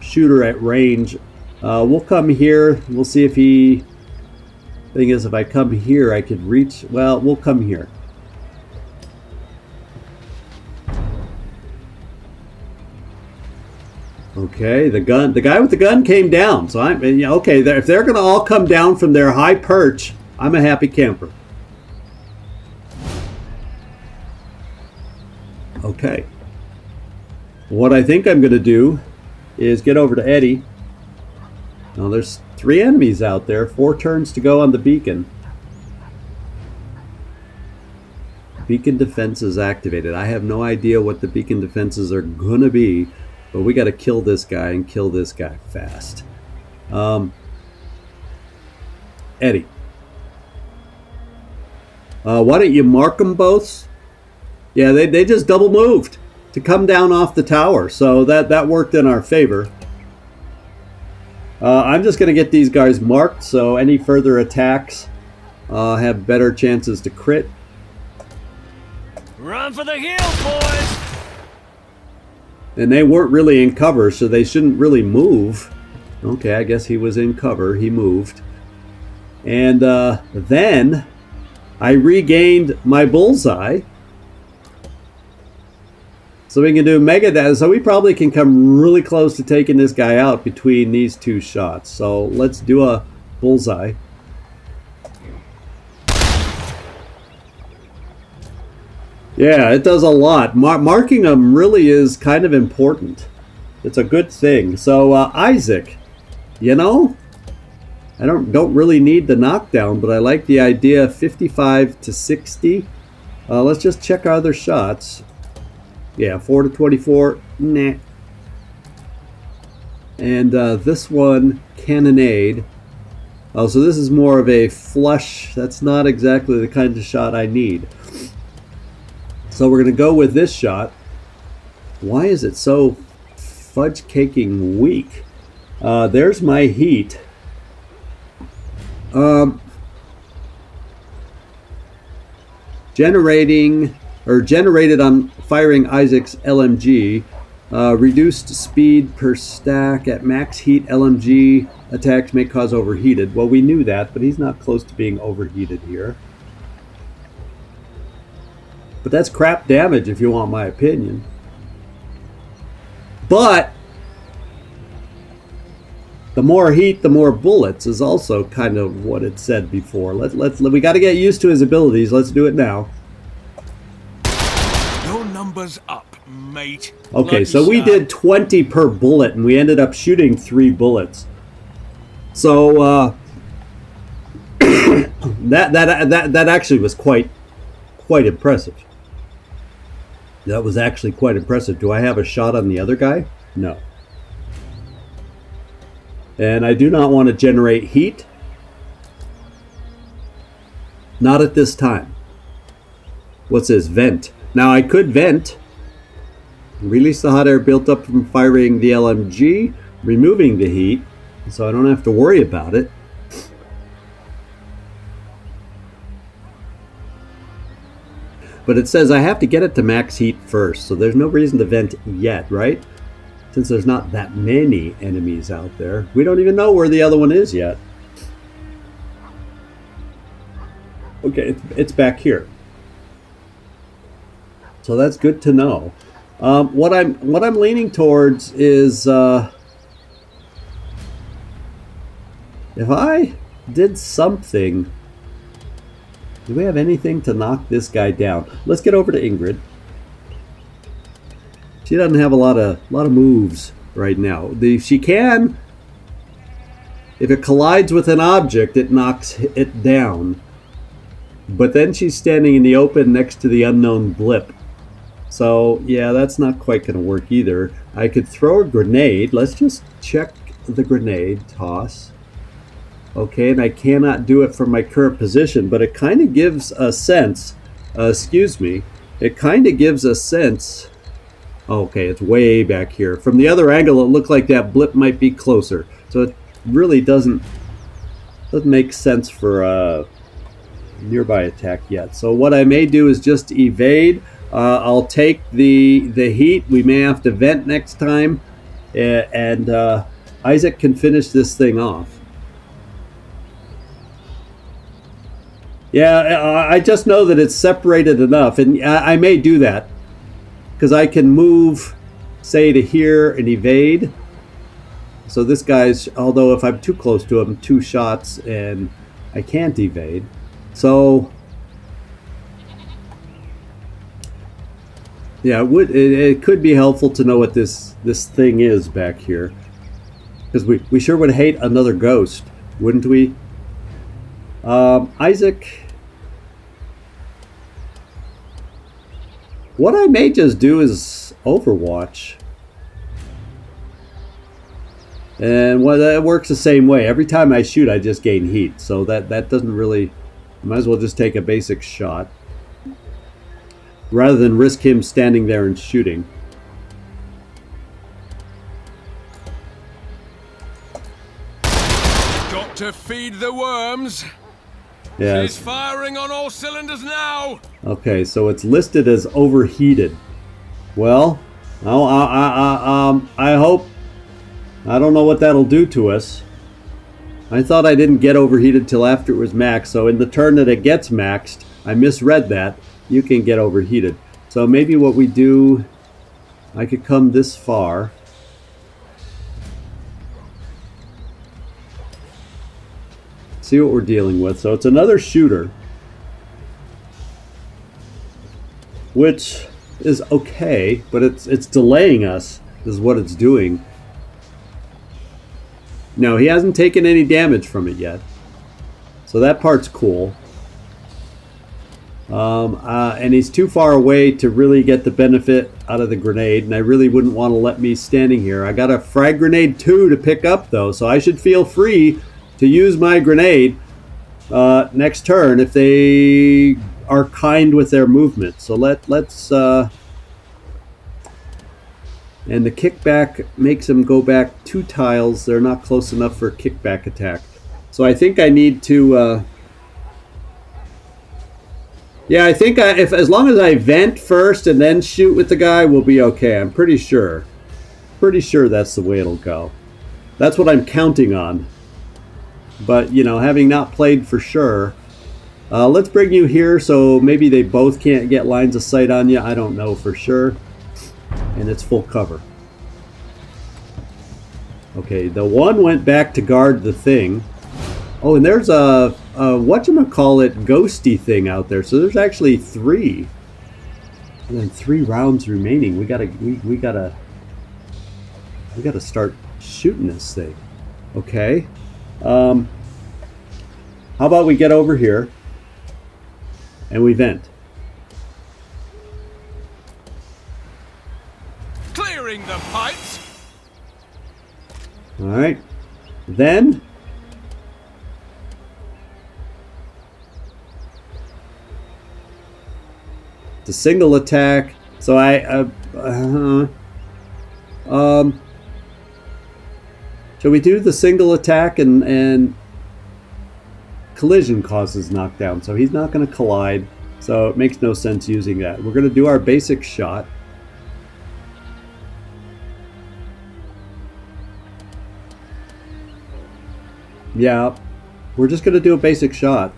shooter at range. We'll come here. We'll see if he... Thing is, if I come here, I could reach... Well, we'll come here. Okay, the guy with the gun came down. So I'm okay. If they're going to all come down from their high perch, I'm a happy camper. Okay. What I think I'm going to do is get over to Eddie. Now there's 3 enemies out there, 4 turns to go on the beacon. Beacon defense is activated. I have no idea what the beacon defenses are going to be, but we got to kill this guy and kill this guy fast. Eddie. Why don't you mark them both? Yeah, they just double moved to come down off the tower, so that worked in our favor. I'm just going to get these guys marked, so any further attacks have better chances to crit. Run for the hills, boys! And they weren't really in cover, so they shouldn't really move. Okay, I guess he was in cover. He moved. And then I regained my bullseye. So we can do mega damage. So we probably can come really close to taking this guy out between these 2 shots. So let's do a bullseye. Yeah, it does a lot. Marking them really is kind of important. It's a good thing. So Isaac, you know, I don't really need the knockdown, but I like the idea 55 to 60. Let's just check our other shots. Yeah, 4 to 24. Nah. And this one, cannonade. Oh, so this is more of a flush. That's not exactly the kind of shot I need. So we're going to go with this shot. Why is it so fudge caking weak? There's my heat. Generated on firing Isaac's LMG. Reduced speed per stack at max heat. LMG attacks may cause overheated. Well, we knew that, but he's not close to being overheated here. But that's crap damage if you want my opinion. But the more heat, the more bullets is also kind of what it said before. We got to get used to his abilities. Let's do it now. Your number's up, mate. Okay, Lucky so we shot. did 20 per bullet, and we ended up shooting 3 bullets. So that actually was quite impressive. That was actually quite impressive. Do I have a shot on the other guy? No. And I do not want to generate heat. Not at this time. What's this? Vent. Now I could vent. Release the hot air built up from firing the LMG, removing the heat, so I don't have to worry about it. But it says I have to get it to max heat first, so there's no reason to vent yet, right? Since there's not that many enemies out there. We don't even know where the other one is yet. Okay, it's back here. So that's good to know. What I'm leaning towards is if I did something. Do we have anything to knock this guy down? Let's get over to Ingrid. She doesn't have a lot of moves right now. She can. If it collides with an object, it knocks it down. But then she's standing in the open next to the unknown blip. So yeah, that's not quite going to work either. I could throw a grenade. Let's just check the grenade toss. Okay, and I cannot do it from my current position, but it kind of gives a sense, it kind of gives a sense, okay, it's way back here. From the other angle, it looked like that blip might be closer. So it really doesn't make sense for a nearby attack yet. So what I may do is just evade. I'll take the heat. We may have to vent next time, and Isaac can finish this thing off. Yeah, I just know that it's separated enough, and I may do that because I can move, say, to here and evade. So this guy's, although if I'm too close to him, 2 shots and I can't evade. So Yeah, it could be helpful to know what this thing is back here. Because we sure would hate another ghost, wouldn't we? Isaac. What I may just do is Overwatch. And well, that works the same way. Every time I shoot, I just gain heat. So that doesn't really... Might as well just take a basic shot. Rather than risk him standing there and shooting. Got to feed the worms. Yeah. She's firing on all cylinders now. Okay, so it's listed as overheated. Well, I hope... I don't know what that'll do to us. I thought I didn't get overheated till after it was maxed, so in the turn that it gets maxed, I misread that. You can get overheated. So maybe what we do... I could come this far. See what we're dealing with. So it's another shooter. Which is okay, but it's delaying us, is what it's doing. No, he hasn't taken any damage from it yet. So that part's cool. And he's too far away to really get the benefit out of the grenade, and I really wouldn't want to let me standing here. I got a frag grenade 2 to pick up, though, so I should feel free to use my grenade next turn if they are kind with their movement. So let's and the kickback makes them go back 2 tiles. They're not close enough for a kickback attack. So I think I need to yeah, I think if as long as I vent first and then shoot with the guy, we'll be okay. I'm pretty sure. Pretty sure that's the way it'll go. That's what I'm counting on. But, you know, having not played for sure, let's bring you here so maybe they both can't get lines of sight on you. I don't know for sure. And it's full cover. Okay, the one went back to guard the thing. Oh, and there's a whatchamacallit ghosty thing out there. So there's actually 3. And then 3 rounds remaining. We gotta start shooting this thing. Okay. How about we get over here and we vent. Clearing the pipes. All right. Then the single attack. So shall we do the single attack and collision causes knockdown, so he's not going to collide, so it makes no sense using that. We're going to do our basic shot. Yeah, we're just going to do a basic shot.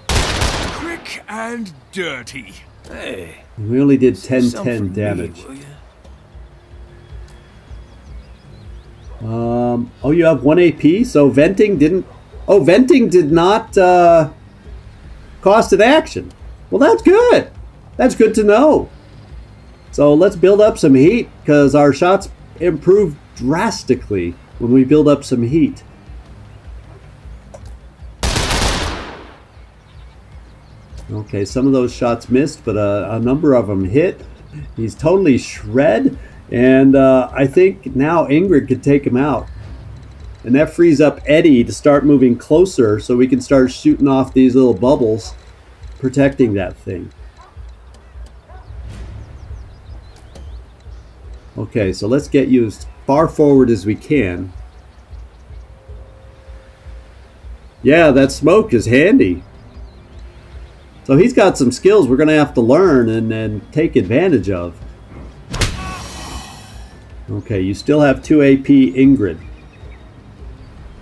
Quick and dirty. Hey. We only did some 10 for me, damage. will ya? Oh, you have 1 AP, so venting didn't... Oh, venting did not cost an action. Well, that's good. That's good to know. So let's build up some heat, because our shots improve drastically when we build up some heat. Okay, some of those shots missed, but a number of them hit. He's totally shred, and I think now Ingrid could take him out. And that frees up Eddie to start moving closer so we can start shooting off these little bubbles, protecting that thing. Okay, so let's get you as far forward as we can. Yeah, that smoke is handy. So he's got some skills we're going to have to learn and take advantage of. Okay, you still have 2 AP Ingrid.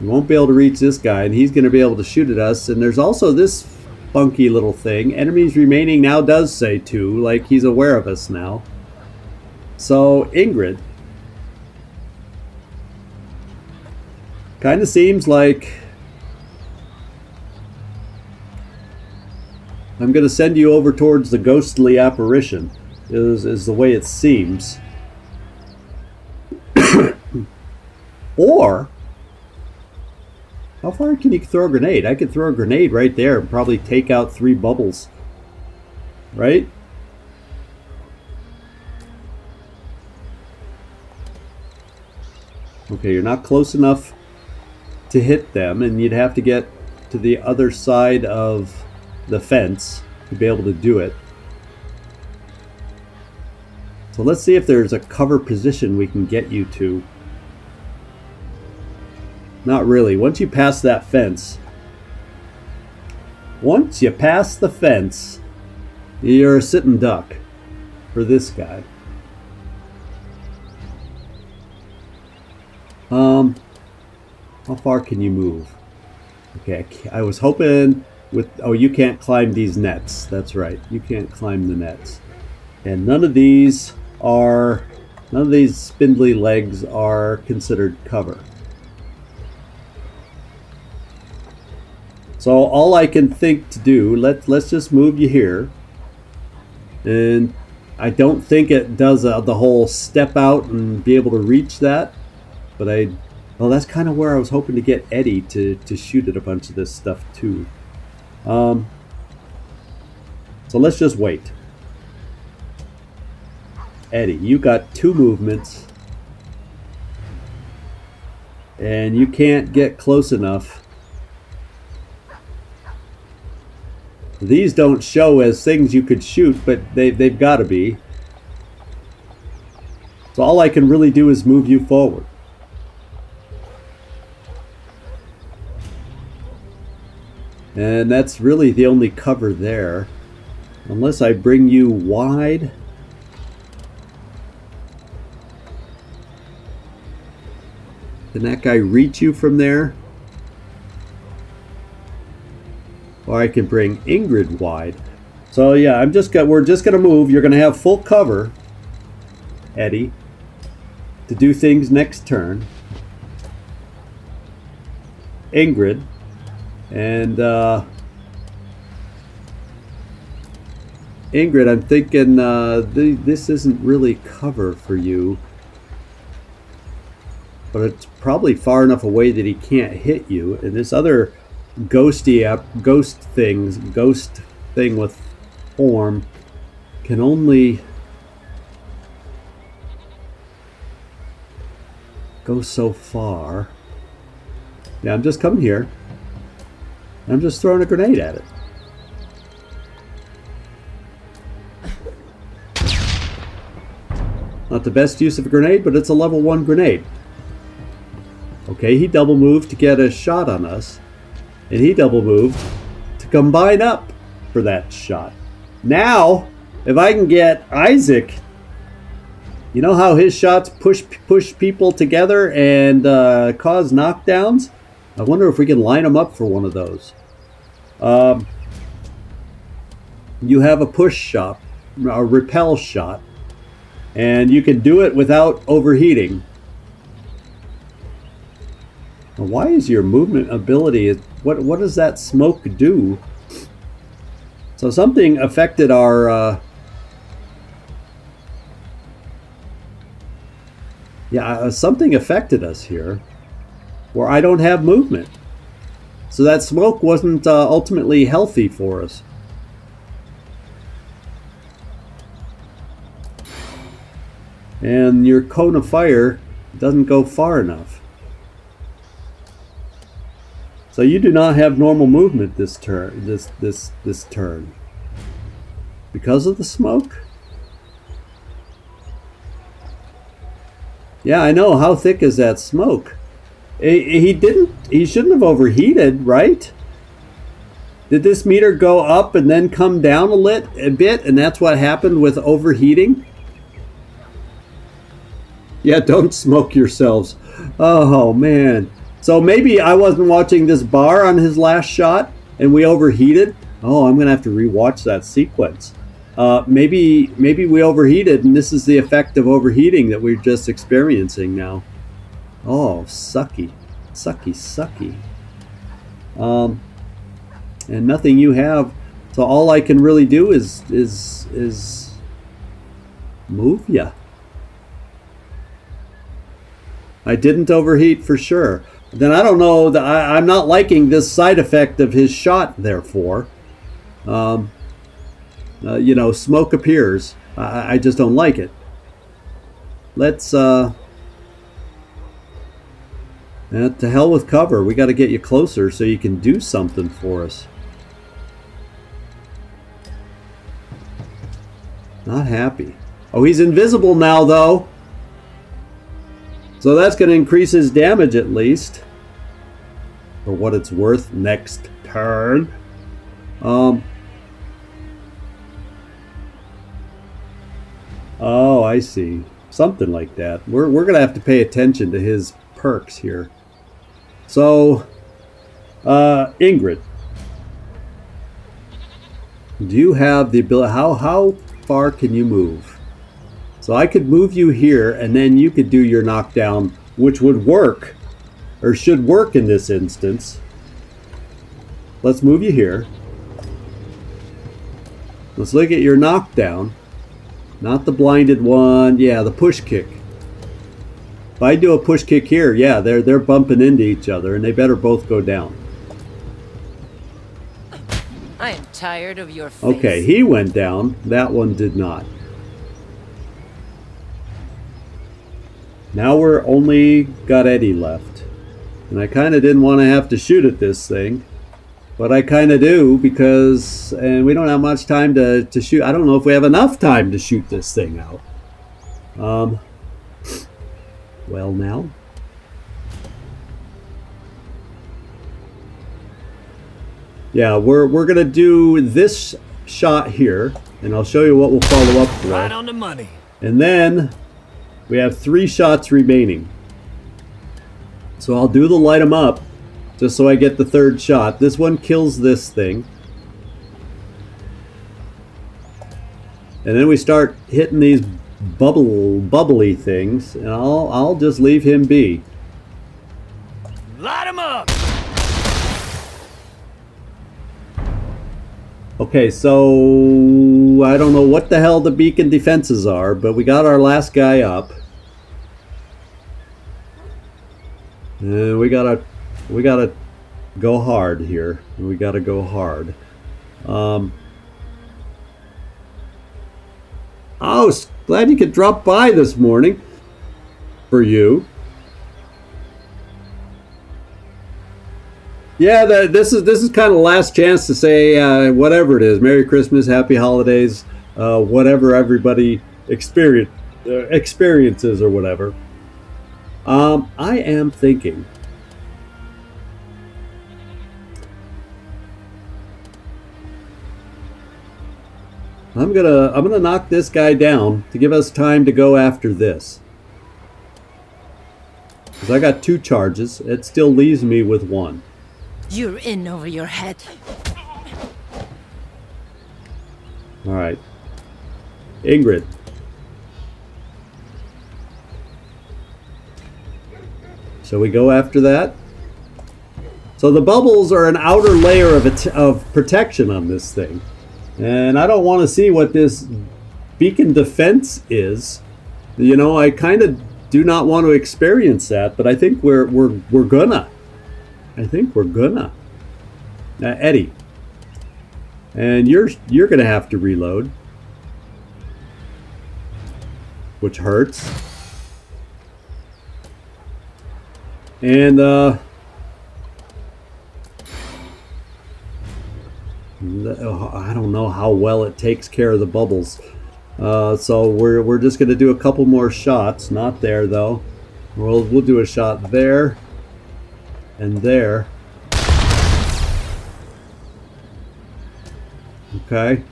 You won't be able to reach this guy, and he's going to be able to shoot at us. And there's also this funky little thing. Enemies remaining now does say 2, like he's aware of us now. So Ingrid kind of seems like I'm going to send you over towards the ghostly apparition, is the way it seems. Or, how far can you throw a grenade? I could throw a grenade right there and probably take out 3 bubbles. Right? Okay, you're not close enough to hit them, and you'd have to get to the other side of the fence to be able to do it. So let's see if there's a cover position we can get you to. Not really. Once you pass that fence, once you pass the fence, you're a sitting duck for this guy. How far can you move? Okay, I was hoping with... Oh, you can't climb these nets. That's right. You can't climb the nets. And none of these spindly legs are considered cover. So all I can think to do, let's just move you here. And I don't think it does the whole step out and be able to reach that. But well, that's kind of where I was hoping to get Eddie to shoot at a bunch of this stuff too. So let's just wait. Eddie, you got 2 movements. And you can't get close enough. These don't show as things you could shoot, but they've got to be. So all I can really do is move you forward. And that's really the only cover there. Unless I bring you wide. Can that guy reach you from there? Or I can bring Ingrid wide. So yeah, we're just gonna move. You're gonna have full cover, Eddie, to do things next turn. Ingrid. And Ingrid, I'm thinking this isn't really cover for you, but it's probably far enough away that he can't hit you. And this other ghost thing with form can only go so far. Yeah, I'm just coming here. I'm just throwing a grenade at it. Not the best use of a grenade, but it's a level 1 grenade. Okay, he double moved to get a shot on us. And he double moved to combine up for that shot. Now, if I can get Isaac, you know how his shots push people together and cause knockdowns? I wonder if we can line them up for one of those. You have a push shot, a repel shot, and you can do it without overheating. Now, why is your movement ability? What does that smoke do? So something affected our. Something affected us here, where I don't have movement. So that smoke wasn't ultimately healthy for us. And your cone of fire doesn't go far enough. So you do not have normal movement this turn. This turn, because of the smoke. Yeah, I know. How thick is that smoke? He shouldn't have overheated, right? Did this meter go up and then come down a bit, and that's what happened with overheating? Yeah, don't smoke yourselves. Oh, man. So maybe I wasn't watching this bar on his last shot, and we overheated. Oh, I'm going to have to rewatch that sequence. Maybe we overheated, and this is the effect of overheating that we're just experiencing now. Oh, sucky. Sucky. And nothing you have So all I can really do is move ya. I didn't overheat for sure. Then I don't know that I'm not liking this side effect of his shot. Therefore, you know, smoke appears. I just don't like it. Let's to hell with cover. We got to get you closer so you can do something for us. Not happy. Oh, he's invisible now, though. So that's going to increase his damage at least. For what it's worth next turn. Oh, I see. Something like that. We're going to have to pay attention to his perks here. So, Ingrid. Do you have the ability... How far can you move? So I could move you here, and then you could do your knockdown, which would work, or should work in this instance. Let's move you here. Let's look at your knockdown. Not the blinded one. Yeah, the push kick. If I do a push kick here, yeah, they're bumping into each other, and they better both go down. I am tired of your face. Okay, he went down. That one did not. Now we're only got Eddie left. And I kind of didn't want to have to shoot at this thing. But I kind of do because... And we don't have much time to shoot. I don't know if we have enough time to shoot this thing out. Well now. Yeah, we're going to do this shot here. And I'll show you what we'll follow up for. Right on the money. And then... we have 3 shots remaining. So I'll do the light 'em up just so I get the 3rd shot. This one kills this thing. And then we start hitting these bubbly things, and I'll just leave him be. Light 'em up. Okay, so I don't know what the hell the beacon defenses are, but we got our last guy up. And we gotta go hard here. We gotta go hard. I was glad you could drop by this morning. For you. Yeah, this is kind of the last chance to say whatever it is. Merry Christmas, Happy Holidays, whatever everybody experiences or whatever. I am thinking. I'm gonna knock this guy down to give us time to go after this. Because I got 2 charges. It still leaves me with 1. You're in over your head. All right. Ingrid. So we go after that. So the bubbles are an outer layer of protection on this thing. And I don't want to see what this beacon defense is. You know, I kind of do not want to experience that, but I think we're gonna. I think we're gonna. Eddie. And you're gonna have to reload. Which hurts. And I don't know how well it takes care of the bubbles. So we're just gonna do a couple more shots. Not there though. We'll do a shot there and there. Okay.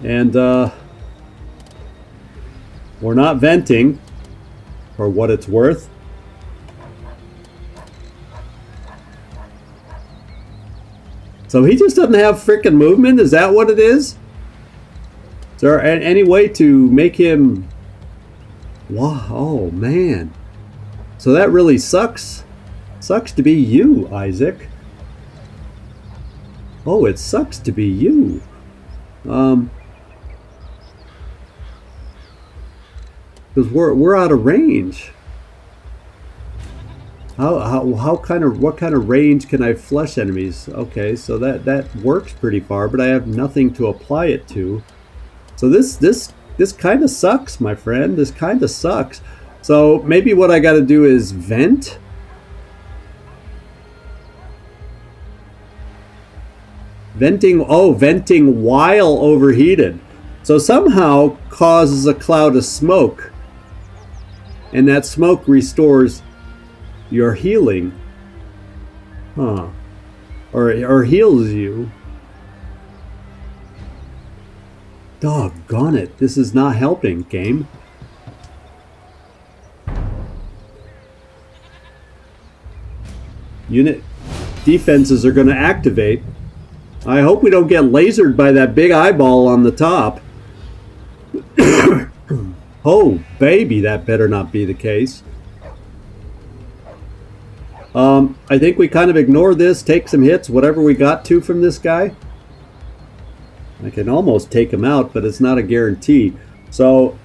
And we're not venting for what it's worth. So he just doesn't have frickin' movement? Is that what it is? Is there any way to make him... Wow, oh man. So that really sucks. Sucks to be you, Isaac. Oh, it sucks to be you. Because we're out of range. What kind of range can I flush enemies? Okay, so that works pretty far, but I have nothing to apply it to. So this kind of sucks, my friend. This kind of sucks. So maybe what I got to do is vent. Venting while overheated. So somehow causes a cloud of smoke. And that smoke restores your healing. Huh. Or heals you. Doggone it. This is not helping, game. Unit defenses are going to activate. I hope we don't get lasered by that big eyeball on the top. Oh, baby, that better not be the case. I think we kind of ignore this, take some hits, whatever we got to from this guy. I can almost take him out, but it's not a guarantee. So,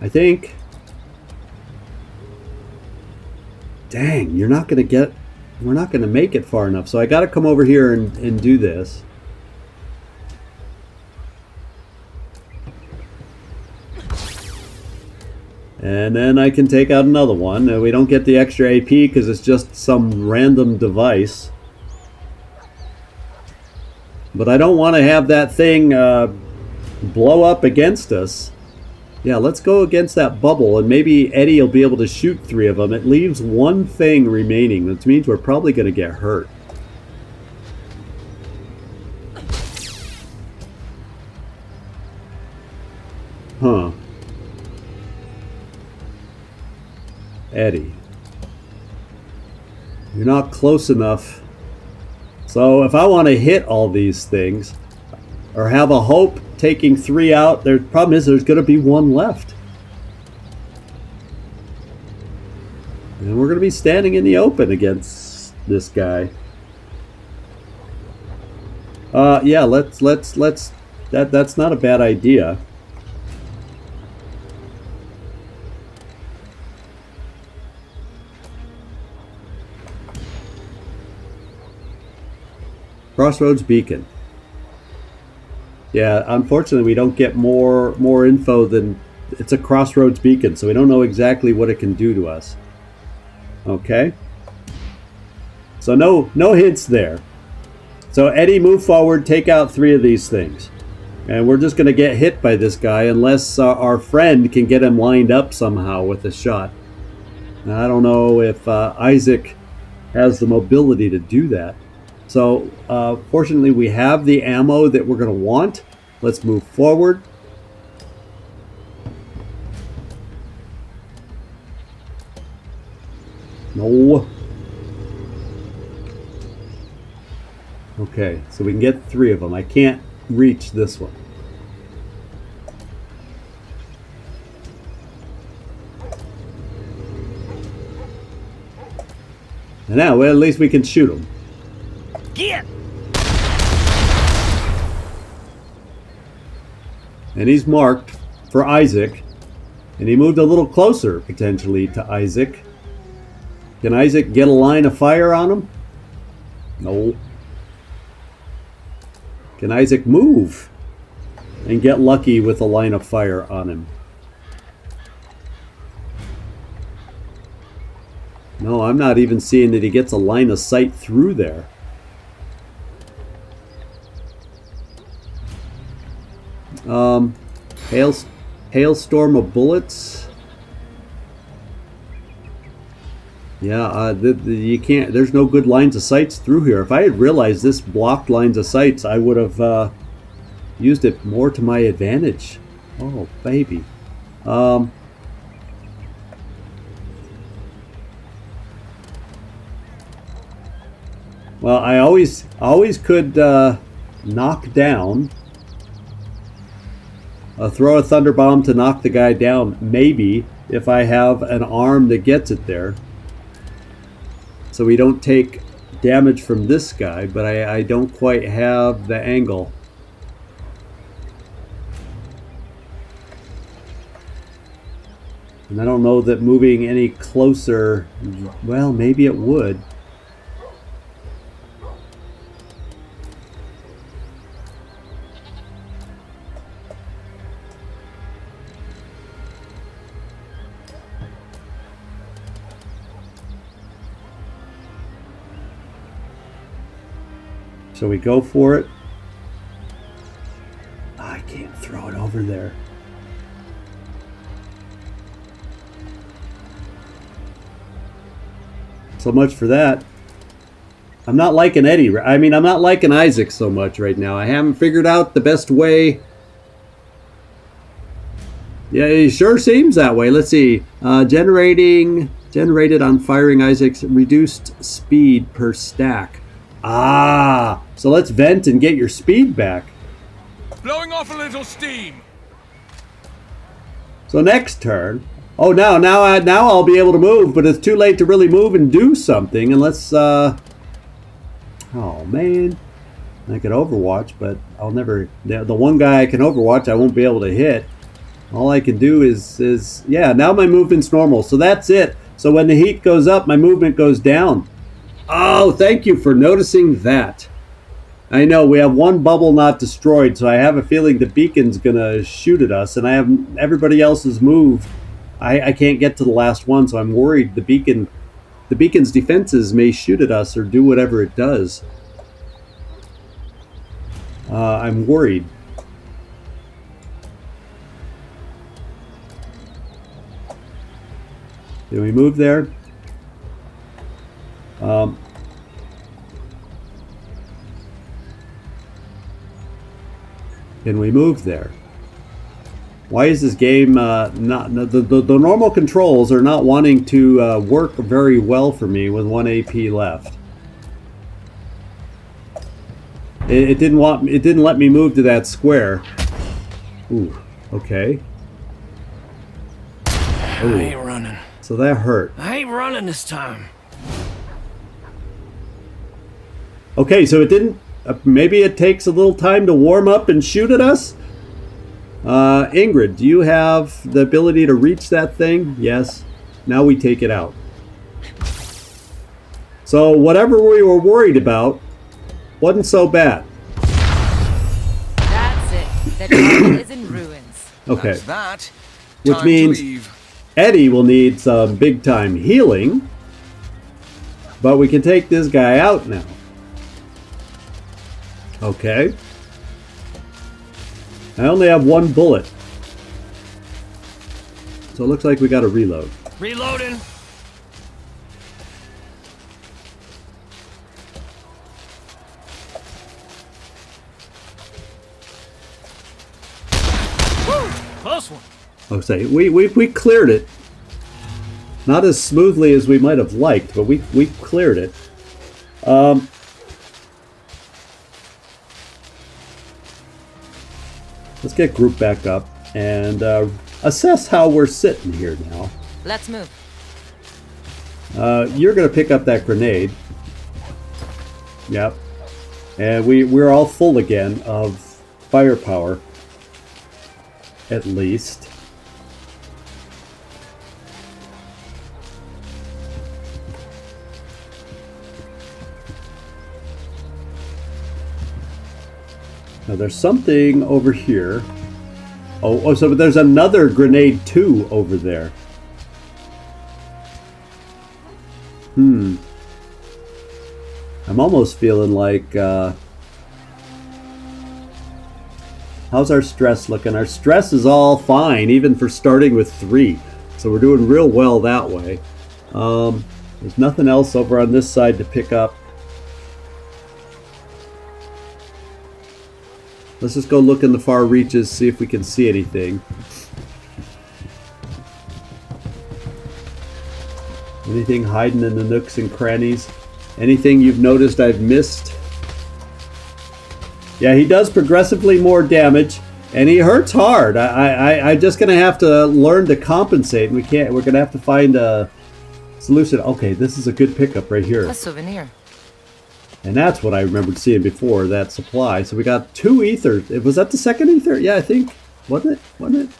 I think... Dang, we're not going to make it far enough. So I got to come over here and do this. And then I can take out another one. We don't get the extra AP because it's just some random device. But I don't want to have that thing blow up against us. Yeah, let's go against that bubble, and maybe Eddie will be able to shoot 3 of them. It leaves one thing remaining, which means we're probably going to get hurt. Huh. Eddie. You're not close enough. So if I want to hit all these things, or have a hope taking 3 out, the problem is there's going to be 1 left. And we're going to be standing in the open against this guy. Yeah, let's that's not a bad idea. Crossroads Beacon. Yeah, unfortunately we don't get more info than it's a crossroads beacon, so we don't know exactly what it can do to us. Okay. So no hints there. So Eddie, move forward, take out 3 of these things. And we're just going to get hit by this guy unless our friend can get him lined up somehow with a shot. Now, I don't know if Isaac has the mobility to do that. So, fortunately, we have the ammo that we're going to want. Let's move forward. No. Okay, so we can get 3 of them. I can't reach this one. And now, well, at least we can shoot them. Get! And he's marked for Isaac. And he moved a little closer, potentially, to Isaac. Can Isaac get a line of fire on him? No. Can Isaac move and get lucky with a line of fire on him? No, I'm not even seeing that he gets a line of sight through there. Hailstorm of bullets. Yeah, you can't. There's no good lines of sights through here. If I had realized this blocked lines of sights, I would have used it more to my advantage. Oh, baby. Well, I always could knock down. Throw a thunder bomb to knock the guy down, maybe, if I have an arm that gets it there. so we don't take damage from this guy, but I don't quite have the angle. And I don't know that moving any closer, well, maybe it would. So we go for it. I can't throw it over there. So much for that. I'm not liking Eddie. I mean, I'm not liking Isaac so much right now. I haven't figured out the best way. Yeah, it sure seems that way. Let's see. Generated on firing Isaac's reduced speed per stack. Ah, so let's vent and get your speed back. Blowing off a little steam. So next turn. Oh, now I'll be able to move, but it's too late to really move and do something unless. Oh man, I could Overwatch, but I'll never. The one guy I can Overwatch, I won't be able to hit. All I can do is yeah. Now my movement's normal, so that's it. So when the heat goes up, my movement goes down. Oh, thank you for noticing that. I know we have one bubble not destroyed, so I have a feeling the beacon's gonna shoot at us, and I have everybody else's moved. I can't get to the last one, so I'm worried the beacon's defenses may shoot at us or do whatever it does. I'm worried. Can we move there? Can we move there? Why is this game not the normal controls are not wanting to work very well for me with 1 AP left? It didn't let me move to that square. Ooh, okay. I ain't running. So that hurt. I ain't running this time. Okay, so it didn't. Maybe it takes a little time to warm up and shoot at us. Ingrid, do you have the ability to reach that thing? Yes. Now we take it out. So whatever we were worried about wasn't so bad. That's it. The town is in ruins. Okay. That's that. Which Time means to leave. Eddie will need some big time healing. But we can take this guy out now. Okay. I only have one bullet. So it looks like we got to reload. Reloading. Woo! Close one. I'll say we cleared it. Not as smoothly as we might have liked, but we cleared it. Let's get group back up and assess how we're sitting here now. Let's move. You're going to pick up that grenade. Yep. And we're all full again of firepower. At least. Now there's something over here. Oh, so there's another grenade too over there. I'm almost feeling like, how's our stress looking? Our stress is all fine, even for starting with 3. So we're doing real well that way. There's nothing else over on this side to pick up. Let's just go look in the far reaches, see if we can see anything. Anything hiding in the nooks and crannies? Anything you've noticed I've missed? Yeah, he does progressively more damage, and he hurts hard. I'm just gonna have to learn to compensate. We're gonna have to find Solution. Okay, this is a good pickup right here. A souvenir. And that's what I remembered seeing before, that supply. So we got 2 ethers. Was that the second ether? Yeah, I think. Wasn't it? Wasn't it?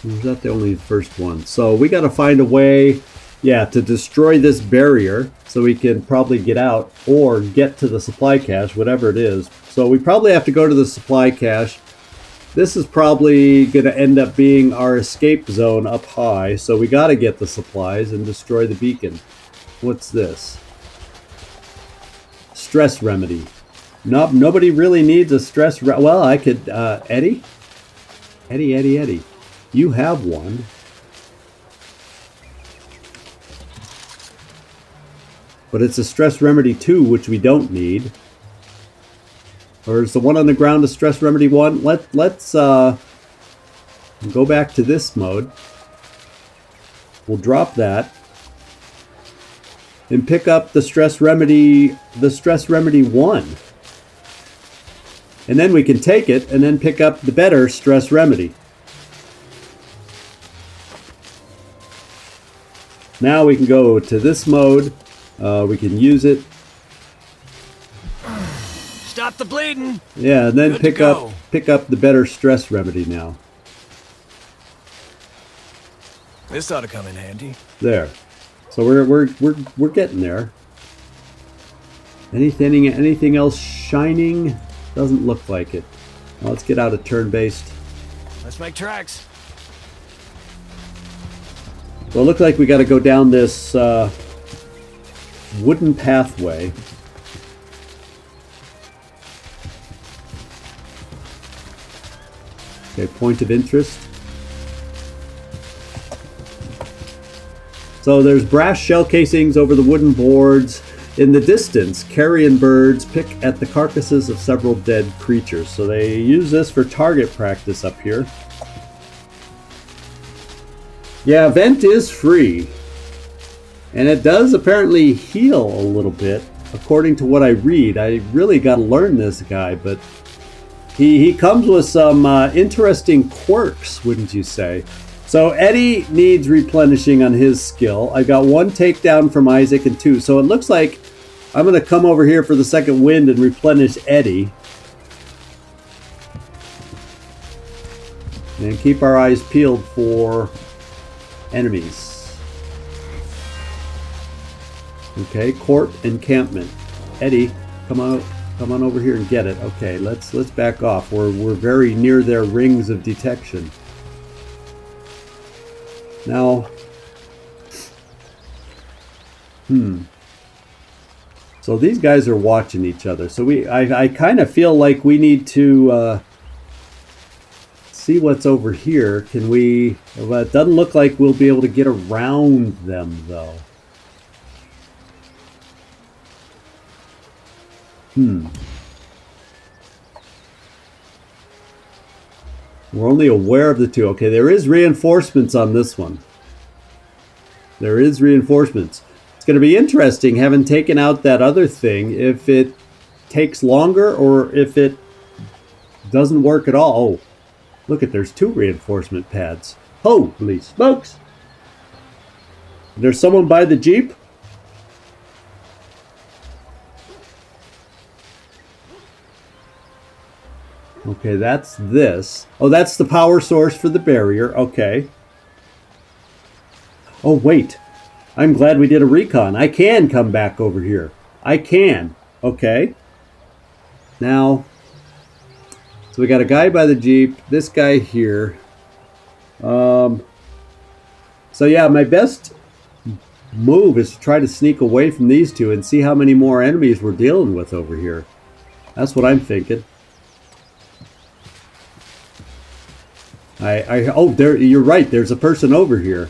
Or was that the only first one? So we got to find a way, yeah, to destroy this barrier so we can probably get out or get to the supply cache, whatever it is. So we probably have to go to the supply cache. This is probably going to end up being our escape zone up high. So we got to get the supplies and destroy the beacon. What's this? Stress remedy. Nope, nobody really needs a stress. Well, I could. Eddie? Eddie. You have one. But it's a stress remedy 2, which we don't need. Or is the one on the ground a stress remedy 1? Let's go back to this mode. We'll drop that. And pick up the stress remedy 1. And then we can take it and then pick up the better stress remedy. Now we can go to this mode. We can use it. Stop the bleeding. Yeah, and then Good to pick up the better stress remedy now. This ought to come in handy. There. So we're getting there. Anything else shining? Doesn't look like it. Well, let's get out of turn-based. Let's make tracks. Well, it looks like we got to go down this wooden pathway. Okay, point of interest. So there's brass shell casings over the wooden boards. In the distance, carrion birds pick at the carcasses of several dead creatures. So they use this for target practice up here. Yeah, vent is free. And it does apparently heal a little bit, according to what I read. I really got to learn this guy, but he comes with some interesting quirks, wouldn't you say? So Eddie needs replenishing on his skill. I got 1 takedown from Isaac and 2. So it looks like I'm going to come over here for the second wind and replenish Eddie. And keep our eyes peeled for enemies. Okay, court encampment. Eddie, come on over here and get it. Okay, let's back off. We're very near their rings of detection. Now, so these guys are watching each other. So I kind of feel like we need to see what's over here. Can we? Well, it doesn't look like we'll be able to get around them, though. We're only aware of the 2. Okay, there is reinforcements on this one. There is reinforcements. It's going to be interesting, having taken out that other thing, if it takes longer or if it doesn't work at all. Oh, look at, there's 2 reinforcement pads. Holy smokes! There's someone by the Jeep? Okay, that's this. Oh, that's the power source for the barrier. Okay. Oh, wait. I'm glad we did a recon. I can come back over here. I can. Okay. Now, so we got a guy by the Jeep. This guy here. So yeah, my best move is to try to sneak away from these 2 and see how many more enemies we're dealing with over here. That's what I'm thinking. Oh, there, you're right. There's a person over here.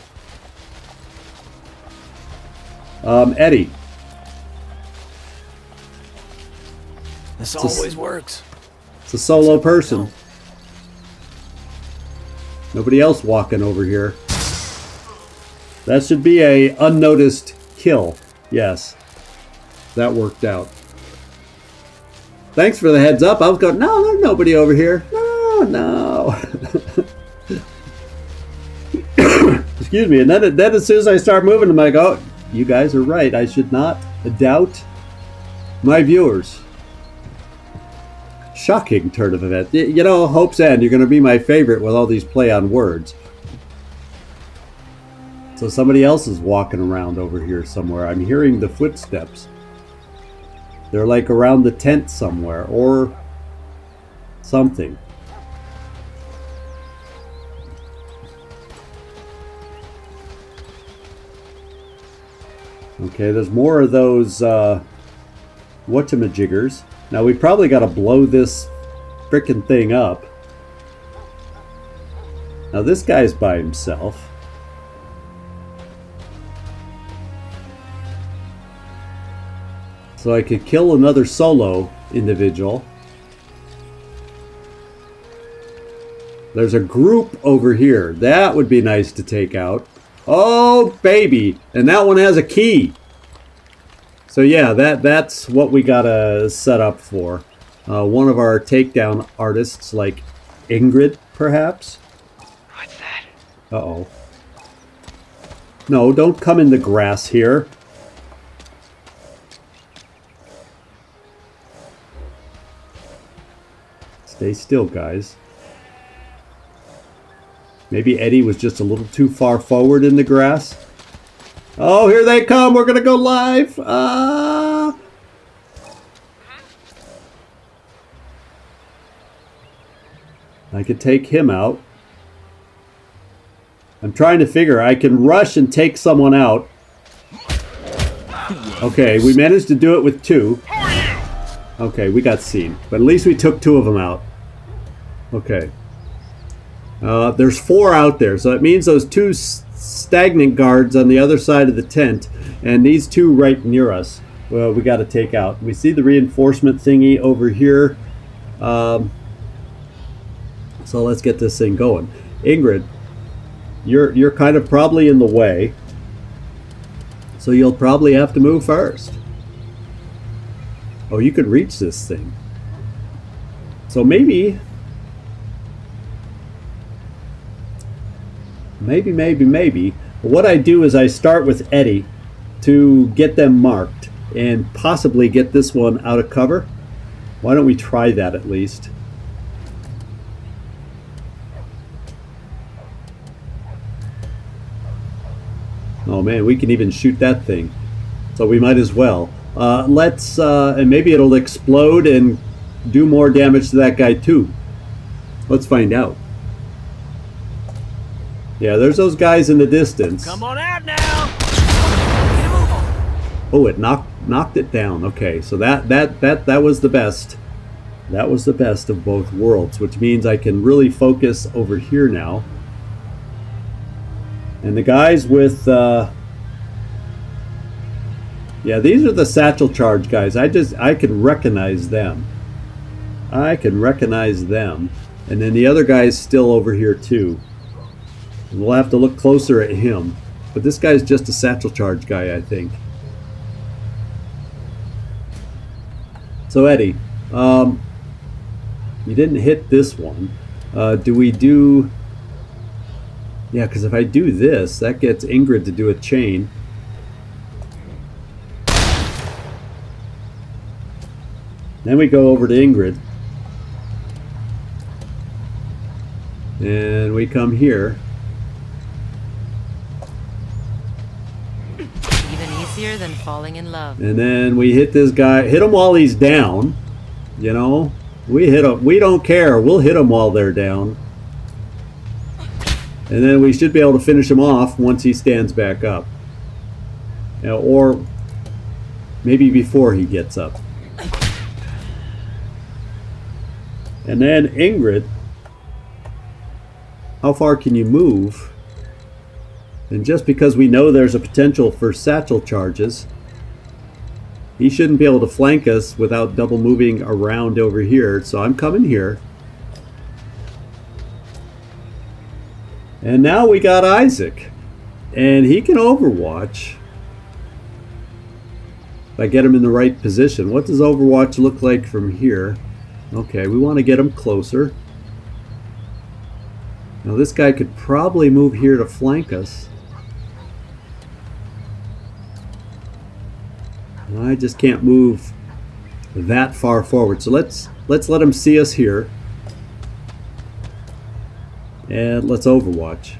Eddie. This always works. It's a solo person. Nobody else walking over here. That should be a unnoticed kill. Yes. That worked out. Thanks for the heads up. I was going, no, there's nobody over here. No. Excuse excuse me. And then as soon as I start moving, I'm like, oh, you guys are right. I should not doubt my viewers. Shocking turn of events. You know, Hope's End, you're going to be my favorite with all these play on words. So somebody else is walking around over here somewhere. I'm hearing the footsteps. They're like around the tent somewhere or something. Okay, there's more of those whatchamajiggers. Now we probably got to blow this frickin' thing up. Now this guy's by himself. So I could kill another solo individual. There's a group over here. That would be nice to take out. Oh, baby. And that one has a key. So yeah, that's what we gotta set up for. One of our takedown artists, like Ingrid, perhaps? What's that? Uh-oh. No, don't come in the grass here. Stay still, guys. Maybe Eddie was just a little too far forward in the grass. Oh, here they come. We're going to go live. I could take him out. I'm trying to figure I can rush and take someone out. Okay, we managed to do it with two. Okay, we got seen. But at least we took two of them out. Okay. There's four out there, so it means those two stagnant guards on the other side of the tent and these two right near us, well, we got to take out. We see the reinforcement thingy over here. So let's get this thing going. Ingrid, you're kind of probably in the way, so you'll probably have to move first. Oh, you could reach this thing. So maybe. What I do is I start with Eddie to get them marked and possibly get this one out of cover. Why don't we try that at least? Oh man, we can even shoot that thing. So we might as well. Let's, and maybe it'll explode and do more damage to that guy too. Let's find out. Yeah, there's those guys in the distance. Come on out now! Oh, it knocked it down. Okay, so that was the best. That was the best of both worlds, which means I can really focus over here now. And the guys with yeah, these are the satchel charge guys. I can recognize them. I can recognize them. And then the other guy's still over here too. We'll have to look closer at him. But this guy's just a satchel charge guy, I think. So Eddie, you didn't hit this one. Do we do... Yeah, because if I do this, that gets Ingrid to do a chain. Then we go over to Ingrid. And we come here. Easier than falling in love. And then we hit this guy. Hit him while he's down. You know, we hit him. We don't care. We'll hit him while they're down. And then we should be able to finish him off once he stands back up. Or maybe before he gets up. And then Ingrid, how far can you move? And just because we know there's a potential for satchel charges, he shouldn't be able to flank us without double moving around over here. So I'm coming here. And now we got Isaac. And he can overwatch. If I get him in the right position. What does overwatch look like from here? Okay, we want to get him closer. Now this guy could probably move here to flank us. I just can't move that far forward. So let's let him see us here. And let's overwatch.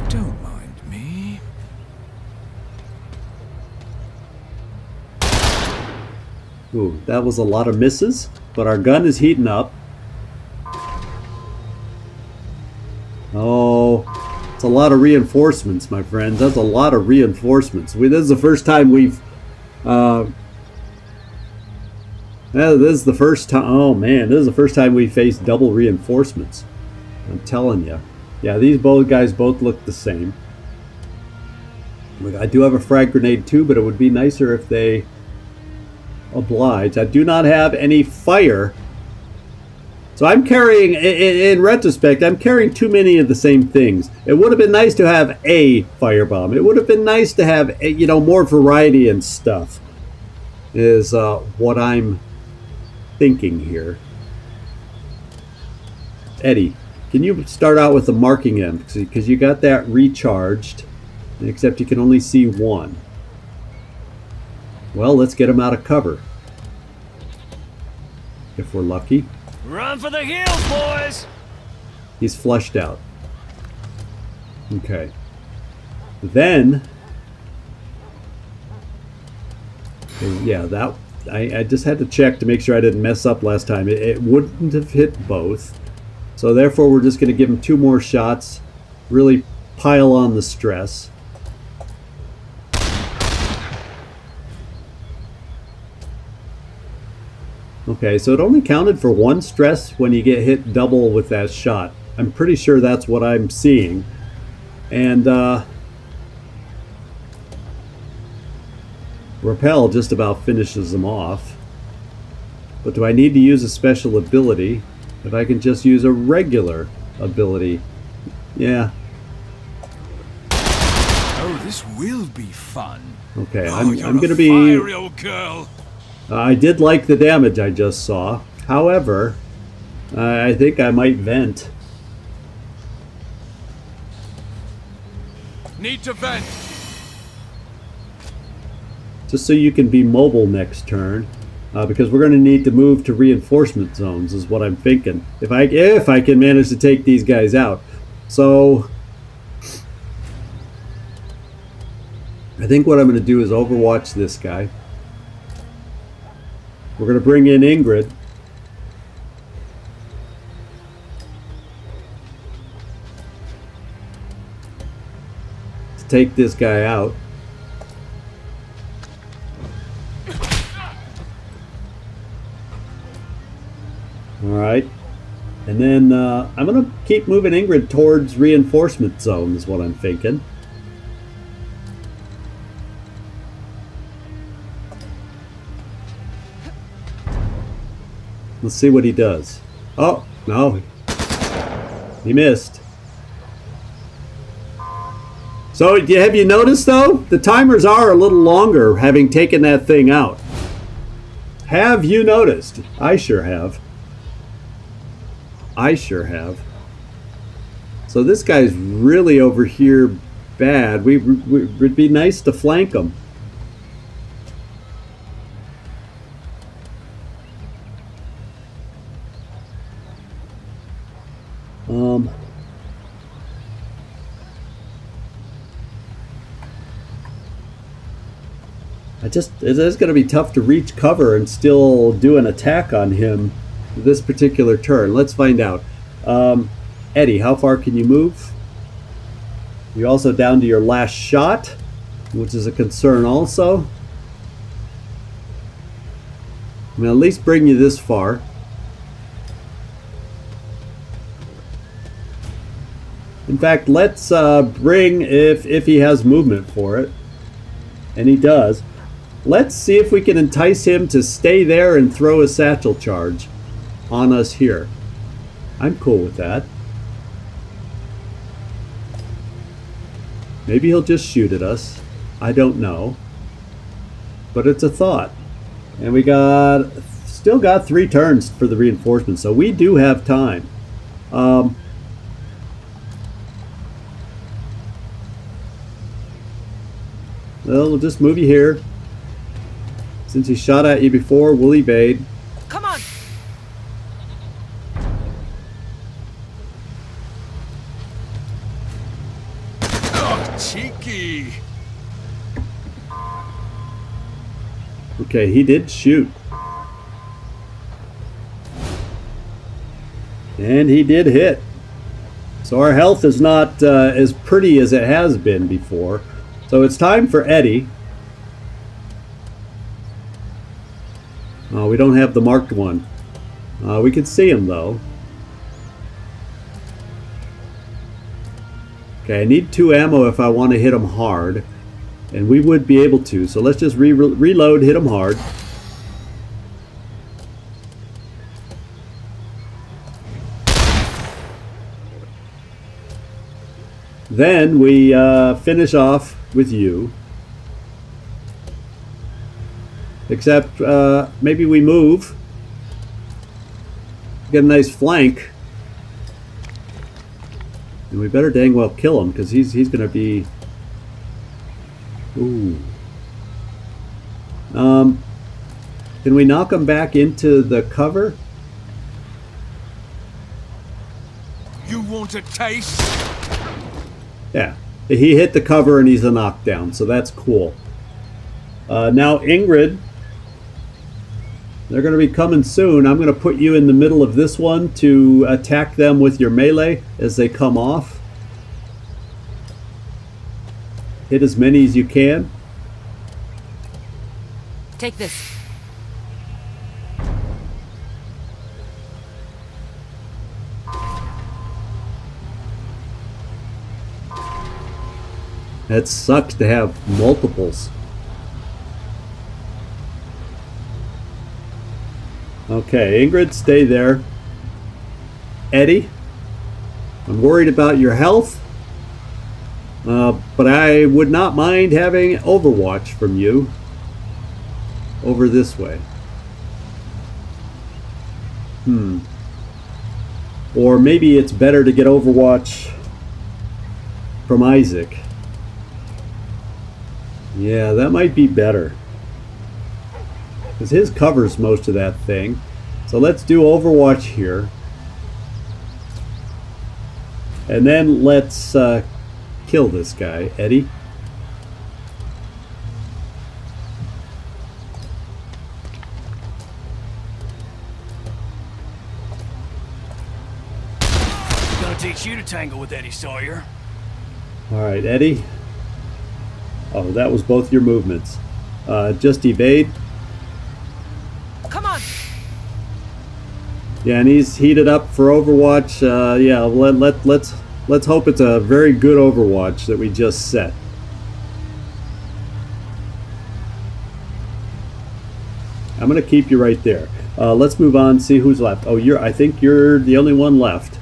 Don't mind me. Ooh, that was a lot of misses, but our gun is heating up. Oh, it's a lot of reinforcements, my friends. That's a lot of reinforcements. This is the first time we've... this is the first time... Oh, man, this is the first time we faced double reinforcements. I'm telling you. Yeah, these guys both look the same. Look, I do have a frag grenade too, but it would be nicer if they oblige. I do not have any fire. So I'm carrying, in retrospect, I'm carrying too many of the same things. It would have been nice to have a firebomb. It would have been nice to have, more variety and stuff, is what I'm thinking here. Eddie, can you start out with the marking M? Because you got that recharged, except you can only see one. Well, let's get him out of cover. If we're lucky. Run for the hills, boys! He's flushed out. Okay. Then... yeah, that... I just had to check to make sure I didn't mess up last time. It wouldn't have hit both. So therefore we're just going to give him 2 more shots. Really pile on the stress. Okay, so it only counted for 1 stress when you get hit double with that shot. I'm pretty sure that's what I'm seeing. And Repel just about finishes them off. But do I need to use a special ability if I can just use a regular ability? Yeah. Oh, this will be fun. Okay, Oh, I'm you're going to a be... fiery old girl. I did like the damage I just saw. However, I think I might vent. Need to vent. Just so you can be mobile next turn. Because we're going to need to move to reinforcement zones is what I'm thinking. If I can manage to take these guys out. So... I think what I'm going to do is overwatch this guy. We're going to bring in Ingrid. To take this guy out. Alright. And then I'm going to keep moving Ingrid towards reinforcement zone is what I'm thinking. Let's see what he does. Oh, no. He missed. So, have you noticed, though? The timers are a little longer having taken that thing out. Have you noticed? I sure have. I sure have. So this guy's really over here bad. It'd be nice to flank him. It is going to be tough to reach cover and still do an attack on him this particular turn. Let's find out. Eddie, how far can you move? You're also down to your last shot, which is a concern also. I'm going to at least bring you this far. In fact, let's bring, if he has movement for it, and he does, let's see if we can entice him to stay there and throw a satchel charge on us here. I'm cool with that. Maybe he'll just shoot at us. I don't know. But it's a thought. And we still got 3 turns for the reinforcements, so we do have time. Well, we'll just move you here. Since he shot at you before, we'll evade. Come on! Oh, cheeky! Okay, he did shoot. And he did hit. So our health is not as pretty as it has been before. So it's time for Eddie. We don't have the marked one. We can see him though. Okay, I need 2 ammo if I want to hit him hard. And we would be able to. So let's just reload, hit him hard. Then we finish off with you. Except maybe we move. Get a nice flank. And we better dang well kill him because he's going to be... Ooh. Can we knock him back into the cover? You want a taste? Yeah. He hit the cover and he's a knockdown, so that's cool. Now Ingrid, they're going to be coming soon. I'm going to put you in the middle of this one to attack them with your melee as they come off. Hit as many as you can. Take this. It sucks to have multiples. Okay, Ingrid, stay there. Eddie, I'm worried about your health. But I would not mind having Overwatch from you over this way. Or maybe it's better to get Overwatch from Isaac. Yeah, that might be better. Because his covers most of that thing. So let's do Overwatch here. And then let's kill this guy, Eddie. Gonna teach you to tangle with Eddie Sawyer. Alright, Eddie. Oh, that was both your movements. Just evade. Come on! Yeah, and he's heated up for Overwatch. Yeah, let's hope it's a very good Overwatch that we just set. I'm gonna keep you right there. Let's move on. See who's left. Oh, I think you're the only one left.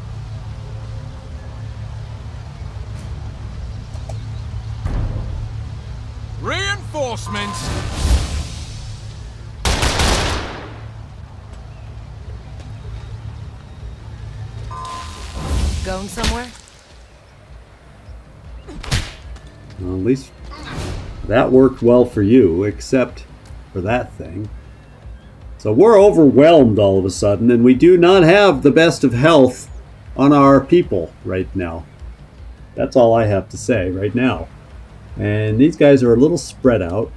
Reinforcements. Going somewhere? Well, at least that worked well for you, except for that thing. So we're overwhelmed all of a sudden, and we do not have the best of health on our people right now. That's all I have to say right now. And these guys are a little spread out.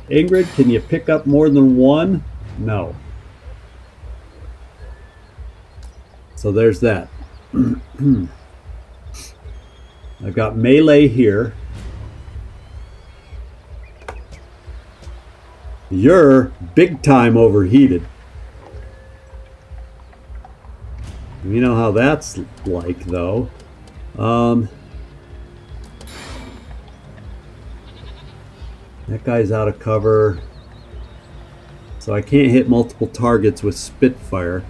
Ingrid, can you pick up more than one? No. So there's that. I've got melee here. You're big time overheated. You know how that's like, though. That guy's out of cover. So I can't hit multiple targets with Spitfire.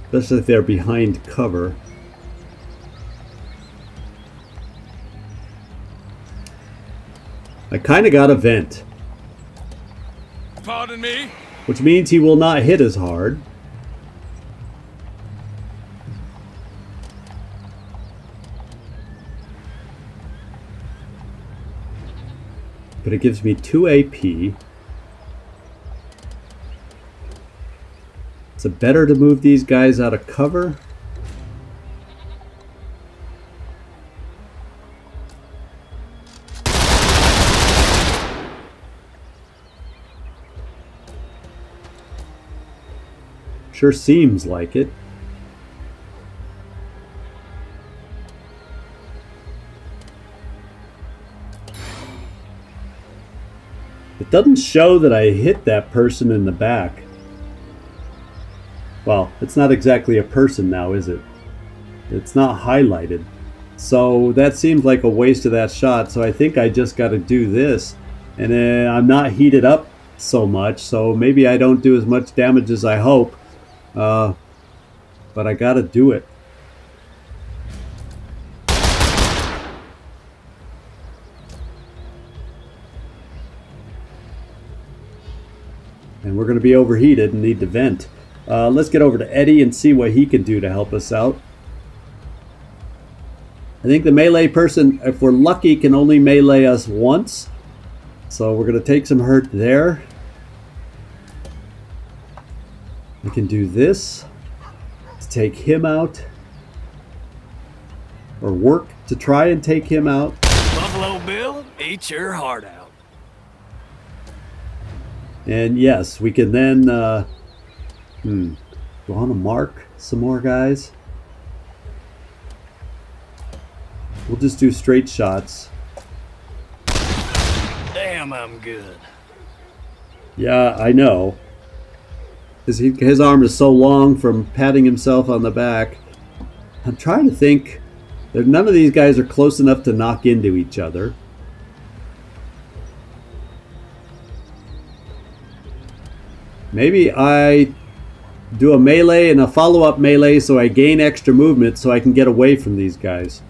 Especially if they're behind cover. I kind of got a vent. Pardon me? Which means he will not hit as hard. but it gives me 2 AP. Is it better to move these guys out of cover? Sure seems like it. It doesn't show that I hit that person in the back. Well, it's not exactly a person now, is it? It's not highlighted. So that seems like a waste of that shot. So I think I just got to do this. And then I'm not heated up so much. So maybe I don't do as much damage as I hope. But I got to do it. And we're going to be overheated and need to vent. Let's get over to Eddie and see what he can do to help us out. I think the melee person, if we're lucky, can only melee us once. So we're going to take some hurt there. We can do this to take him out. Or work to try and take him out. Buffalo Bill, eat your heart out. And yes, we can then go on to mark some more guys. We'll just do straight shots. Damn, I'm good. Yeah, I know. His arm is so long from patting himself on the back. I'm trying to think. None of these guys are close enough to knock into each other. Maybe I do a melee and a follow-up melee so I gain extra movement so I can get away from these guys.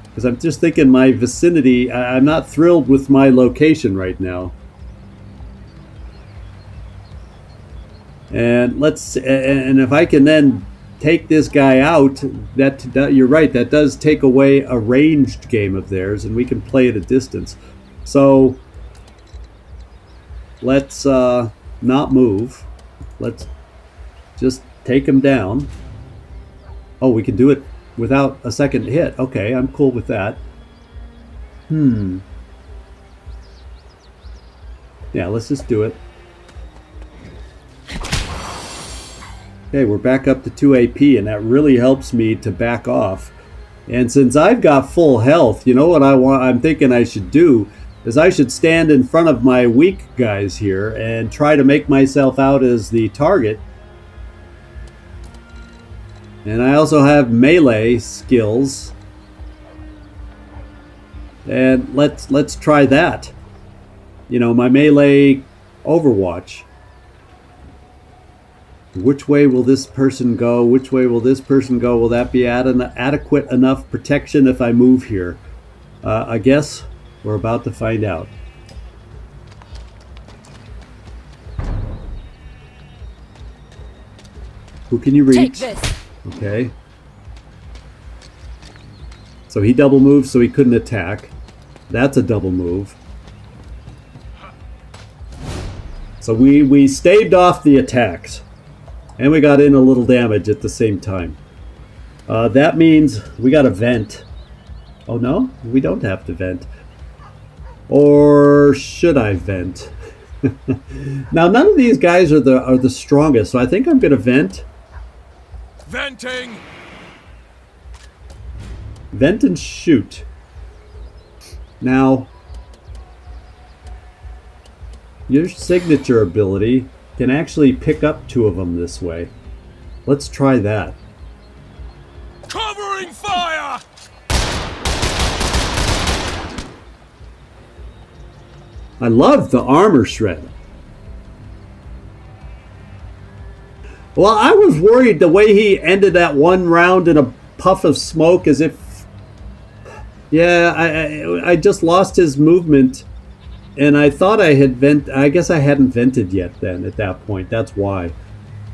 Because I'm just thinking my vicinity, I'm not thrilled with my location right now. And if I can then take this guy out, that you're right, that does take away a ranged game of theirs and we can play at a distance. So let's not move. Let's just take him down. Oh, we can do it without a second hit. Okay, I'm cool with that. Yeah, let's just do it. Okay, we're back up to 2 AP, and that really helps me to back off. And since I've got full health, you know what I'm thinking I should do is I should stand in front of my weak guys here and try to make myself out as the target. And I also have melee skills. And let's try that. You know, my melee Overwatch. Which way will this person go? Which way will this person go? Will that be adequate enough protection if I move here? I guess we're about to find out. Who can you reach? Take this. Okay. So he double moved so he couldn't attack. That's a double move. So we staved off the attacks. And we got in a little damage at the same time. That means we got to vent. Oh no, we don't have to vent. Or should I vent? Now none of these guys are the strongest, so I think I'm going to vent. Venting! Vent and shoot. Now, your signature ability can actually pick up 2 of them this way. Let's try that. Covering fire! I love the armor shred. Well, I was worried the way he ended that one round in a puff of smoke as if... Yeah, I just lost his movement. And I thought I had I guess I hadn't vented yet then at that point. That's why.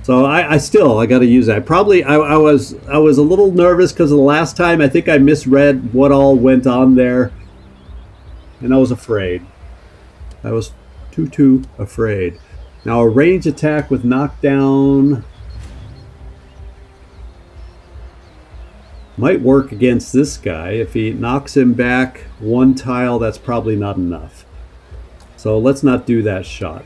So I got to use that. Probably I was a little nervous because of the last time. I think I misread what all went on there. And I was afraid. I was too afraid. Now a range attack with knockdown might work against this guy. If he knocks him back one tile, that's probably not enough. So let's not do that shot.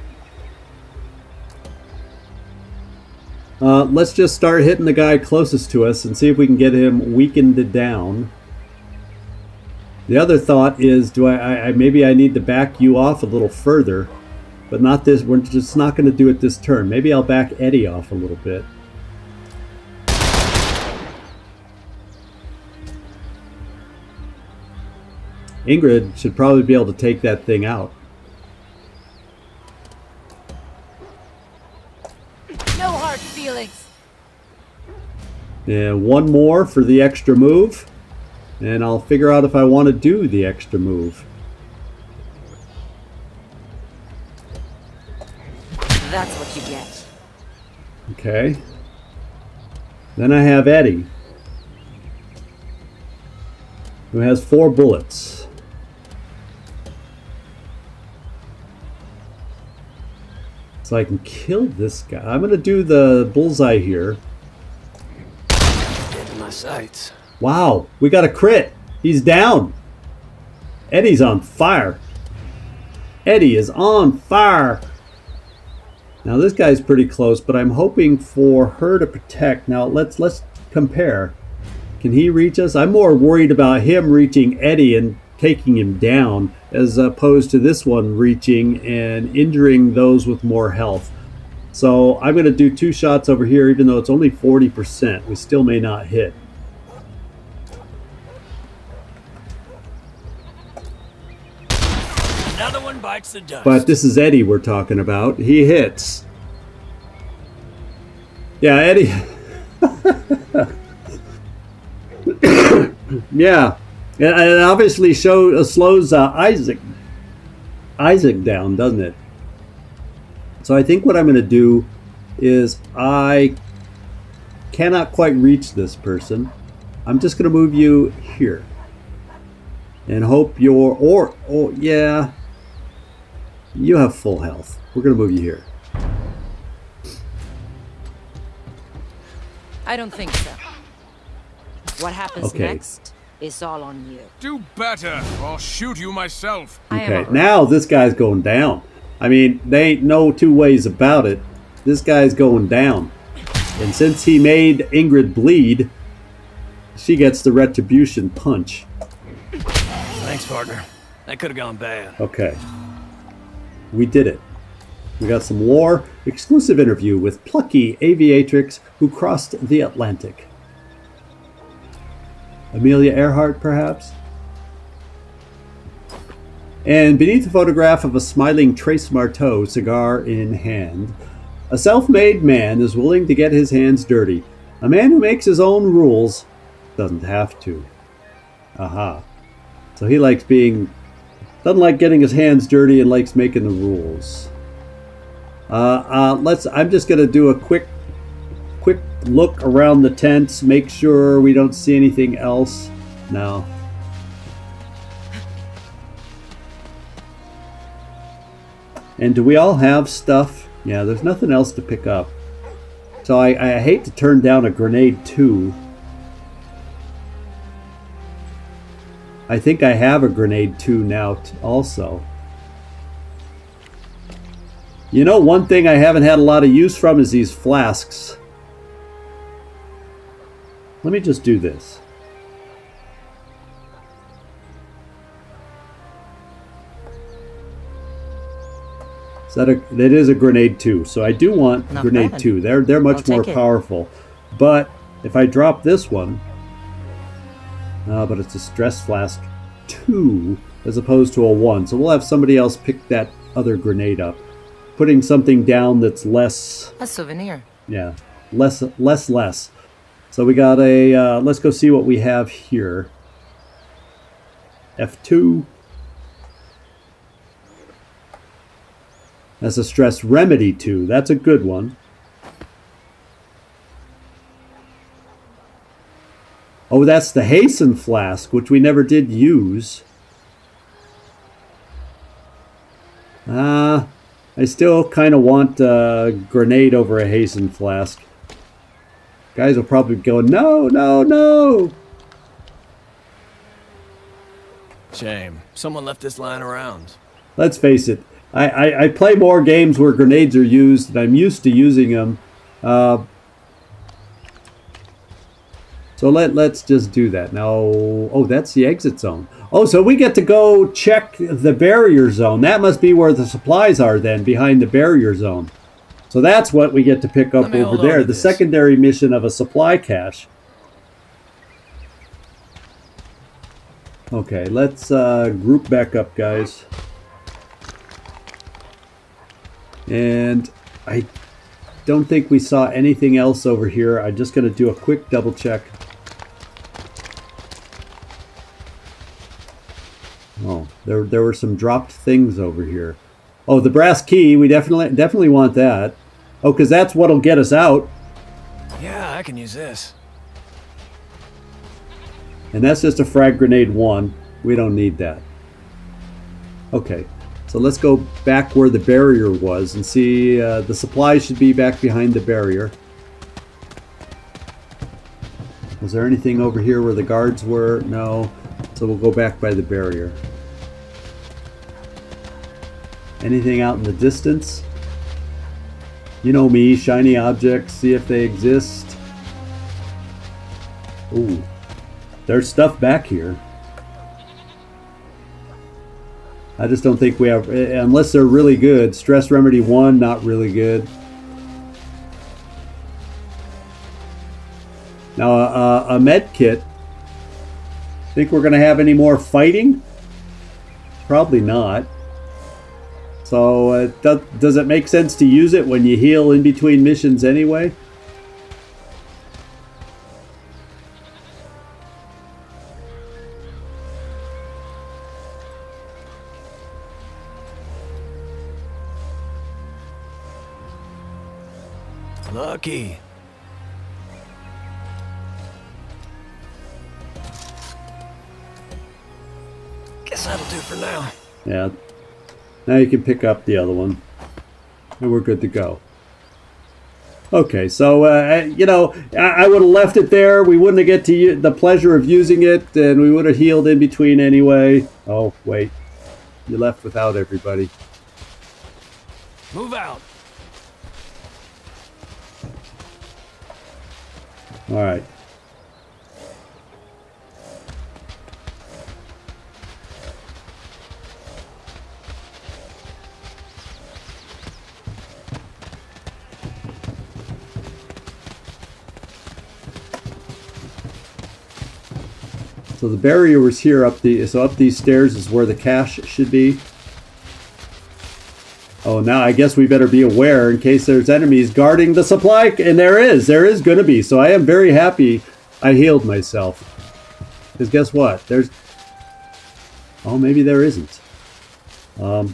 Let's just start hitting the guy closest to us and see if we can get him weakened down. The other thought is, maybe I need to back you off a little further, but not this. We're just not going to do it this turn. Maybe I'll back Eddie off a little bit. Ingrid should probably be able to take that thing out. No hard feelings. And one more for the extra move. And I'll figure out if I want to do the extra move. That's what you get. Okay. Then I have Eddie, who has 4 bullets. So I can kill this guy. I'm going to do the bullseye here. Get in my sights. Wow, we got a crit. He's down. Eddie's on fire. Eddie is on fire. Now this guy's pretty close, but I'm hoping for her to protect. Now let's compare. Can he reach us? I'm more worried about him reaching Eddie and taking him down, as opposed to this one reaching and injuring those with more health. So I'm going to do 2 shots over here, even though it's only 40%. We still may not hit. Another one bites the dust. But this is Eddie we're talking about. He hits. Yeah, Eddie. Yeah. And it obviously slows Isaac down, doesn't it? So I think what I'm going to do is I cannot quite reach this person. I'm just going to move you here. And hope yeah. You have full health. We're going to move you here. I don't think so. What happens Okay. next is all on you. Do better, or I'll shoot you myself. I am Okay, alright. now this guy's going down. I mean, there ain't no 2 ways about it. This guy's going down. And since he made Ingrid bleed, she gets the retribution punch. Thanks, partner. That could have gone bad. Okay. We did it. We got some war. Exclusive interview with plucky aviatrix who crossed the Atlantic. Amelia Earhart, perhaps? And beneath a photograph of a smiling Trace Marteau, cigar in hand, a self-made man is willing to get his hands dirty. A man who makes his own rules doesn't have to. Aha. So he likes doesn't like getting his hands dirty and likes making the rules. I'm just gonna do a quick look around the tents, make sure we don't see anything else. No. And do we all have stuff? Yeah, there's nothing else to pick up. So I hate to turn down a grenade too. I think I have a grenade too now also. You know, one thing I haven't had a lot of use from is these flasks. Let me just do this. That is a grenade too. So I do want Not grenade bad. 2. They're much I'll more take it. powerful. But if I drop this one, but it's a stress flask 2 as opposed to a 1. So we'll have somebody else pick that other grenade up. Putting something down that's less, A souvenir. yeah, less. So we got a, let's go see what we have here. F2. That's a stress remedy 2. That's a good one. Oh, that's the hasten flask, which we never did use. I still kind of want a grenade over a hasten flask. Guys will probably go, no, no, no! Shame. Someone left this lying around. Let's face it. I play more games where grenades are used, and I'm used to using them. So let's just do that. Now, oh, that's the exit zone. Oh, so we get to go check the barrier zone. That must be where the supplies are then, behind the barrier zone. So that's what we get to pick up over there. The secondary mission of a supply cache. Okay, let's group back up, guys. And I don't think we saw anything else over here. I'm just going to do a quick double check. Oh, there were some dropped things over here. Oh, the brass key. We definitely want that. Oh, because that's what'll get us out. Yeah, I can use this. And that's just a frag grenade 1. We don't need that. Okay, so let's go back where the barrier was and see. The supplies should be back behind the barrier. Was there anything over here where the guards were? No. So we'll go back by the barrier. Anything out in the distance? You know me, shiny objects, see if they exist. Ooh, there's stuff back here. I just don't think we have, unless they're really good. Stress Remedy 1, not really good. Now, a med kit. Think we're going to have any more fighting? Probably not. So, does it make sense to use it when you heal in between missions anyway? Lucky. Guess that'll do for now. Yeah. Now you can pick up the other one. And we're good to go. Okay, so, you know, I would have left it there. We wouldn't have get to the pleasure of using it, and we would have healed in between anyway. Oh, wait. You left without everybody. Move out. All right. So the barrier was here up these stairs is where the cache should be. Oh, now I guess we better be aware in case there's enemies guarding the supply. And there is going to be. So I am very happy I healed myself. Because guess what? There's... Oh, maybe there isn't. Oh,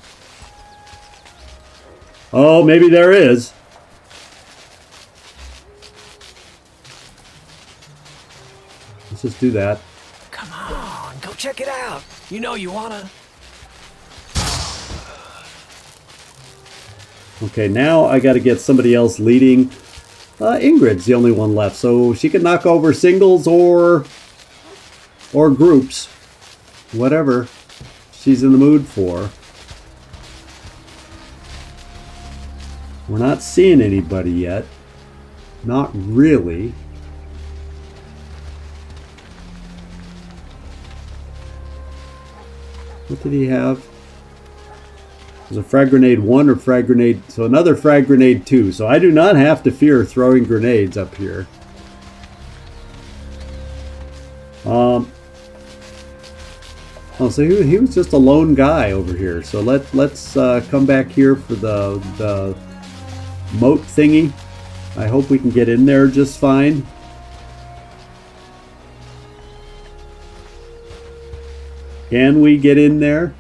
maybe there is. Let's just do that. Come on, go check it out. You know you wanna. Okay, now I got to get somebody else leading. Ingrid's the only one left, so she can knock over singles or groups, whatever she's in the mood for. We're not seeing anybody yet. Not really. What did he have? There's a frag grenade 1 or frag grenade... So another frag grenade 2. So I do not have to fear throwing grenades up here. Oh, so he was just a lone guy over here. So let's come back here for the moat thingy. I hope we can get in there just fine. Can we get in there?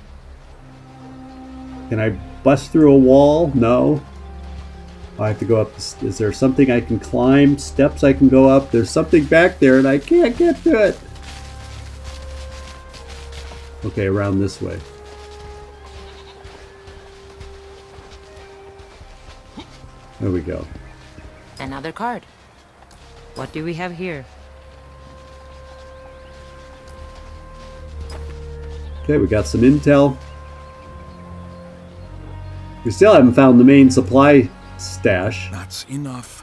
Can I bust through a wall? No. I have to go up. Is there something I can climb? Steps I can go up? There's something back there and I can't get to it. Okay, around this way. There we go. Another card. What do we have here? Okay, we got some intel. We still haven't found the main supply stash. That's enough.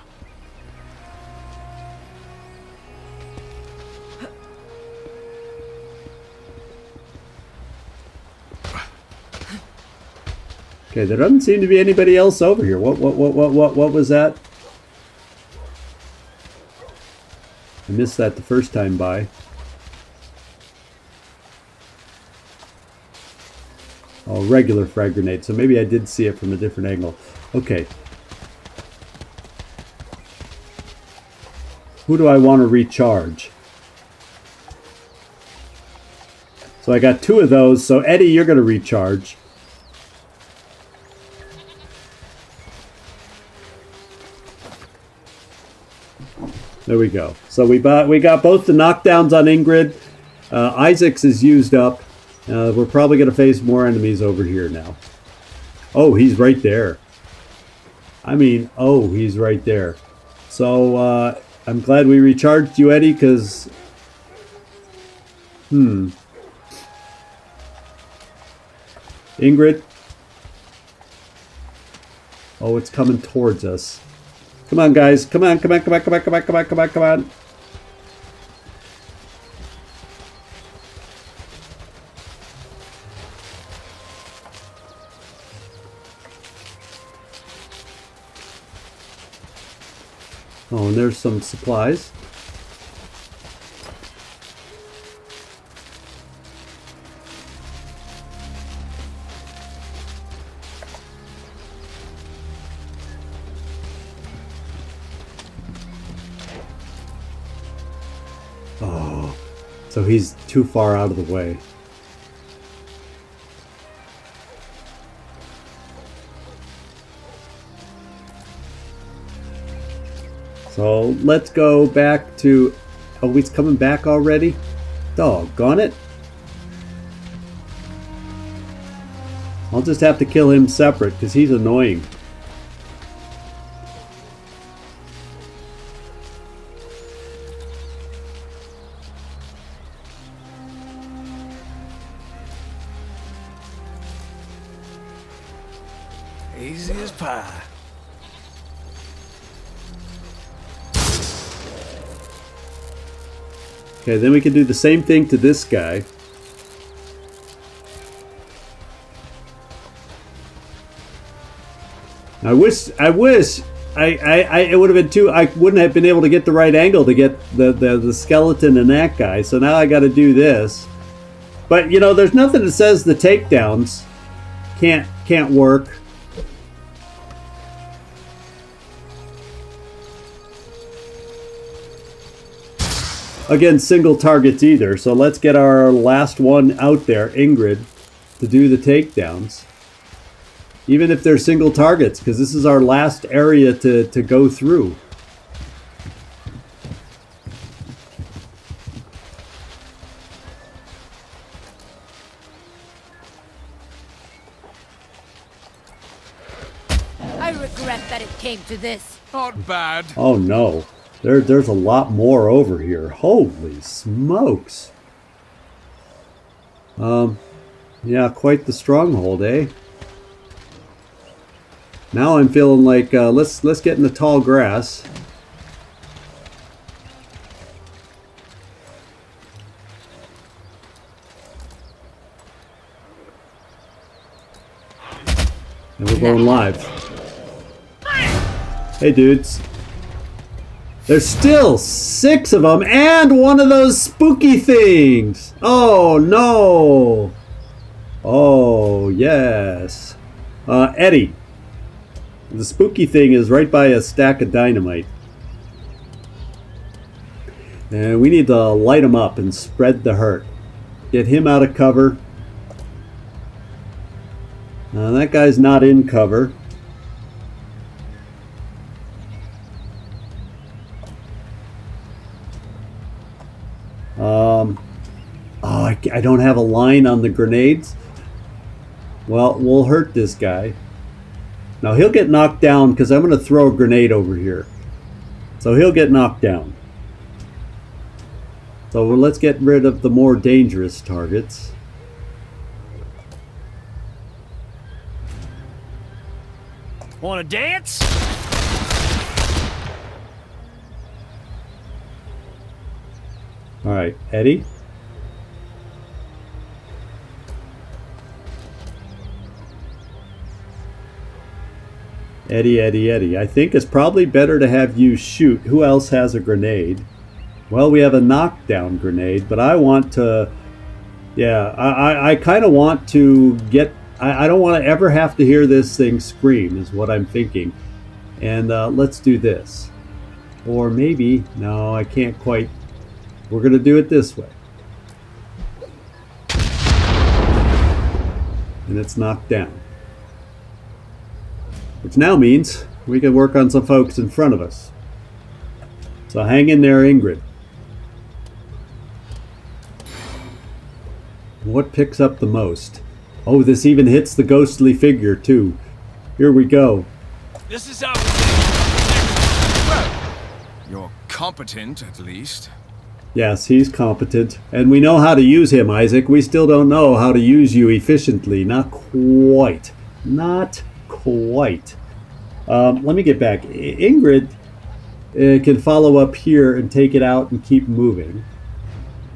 Okay, there doesn't seem to be anybody else over here. What was that? I missed that the first time by. Oh, regular frag grenade. So maybe I did see it from a different angle. Okay. Who do I want to recharge? So I got 2 of those. So Eddie, you're going to recharge. There we go. So we got both the knockdowns on Ingrid. Isaac's is used up. We're probably going to face more enemies over here now. Oh, he's right there. I mean, oh, he's right there. So I'm glad we recharged you, Eddie, because... Ingrid? Oh, it's coming towards us. Come on, guys. Come on, come on, come on, come on, come on, come on, come on, come on. Oh, and there's some supplies. Oh, so he's too far out of the way. So let's go back to... Oh, he's coming back already? Doggone it. I'll just have to kill him separate because he's annoying. Easy as pie. Okay, then we can do the same thing to this guy. I wish it would have been too. I wouldn't have been able to get the right angle to get the skeleton and that guy. So now I got to do this. But you know, there's nothing that says the takedowns can't work. Against single targets either. So let's get our last one out there, Ingrid, to do the takedowns. Even if they're single targets, because this is our last area to go through. I regret that it came to this. Not bad. Oh no. There's a lot more over here. Holy smokes. Yeah, quite the stronghold, eh? Now I'm feeling like let's get in the tall grass. And we're going live. Hey dudes. There's still 6 of them and one of those spooky things. Oh no. Oh yes. Eddie. The spooky thing is right by a stack of dynamite. And we need to light him up and spread the hurt. Get him out of cover. That guy's not in cover. Oh, I don't have a line on the grenades. Well, we'll hurt this guy. Now he'll get knocked down because I'm going to throw a grenade over here. So he'll get knocked down. So let's get rid of the more dangerous targets. Wanna dance? Alright, Eddie. Eddie. I think it's probably better to have you shoot. Who else has a grenade? Well, we have a knockdown grenade, but I want to... Yeah, I kind of want to get... I don't want to ever have to hear this thing scream, is what I'm thinking. And let's do this. Or maybe... No, I can't quite... We're going to do it this way. And it's knocked down. Which now means we can work on some folks in front of us. So hang in there, Ingrid. What picks up the most? Oh, this even hits the ghostly figure, too. Here we go. This is how you're competent, at least. Yes, he's competent. And we know how to use him, Isaac. We still don't know how to use you efficiently. Not quite. Not quite. Let me get back. Ingrid can follow up here and take it out and keep moving.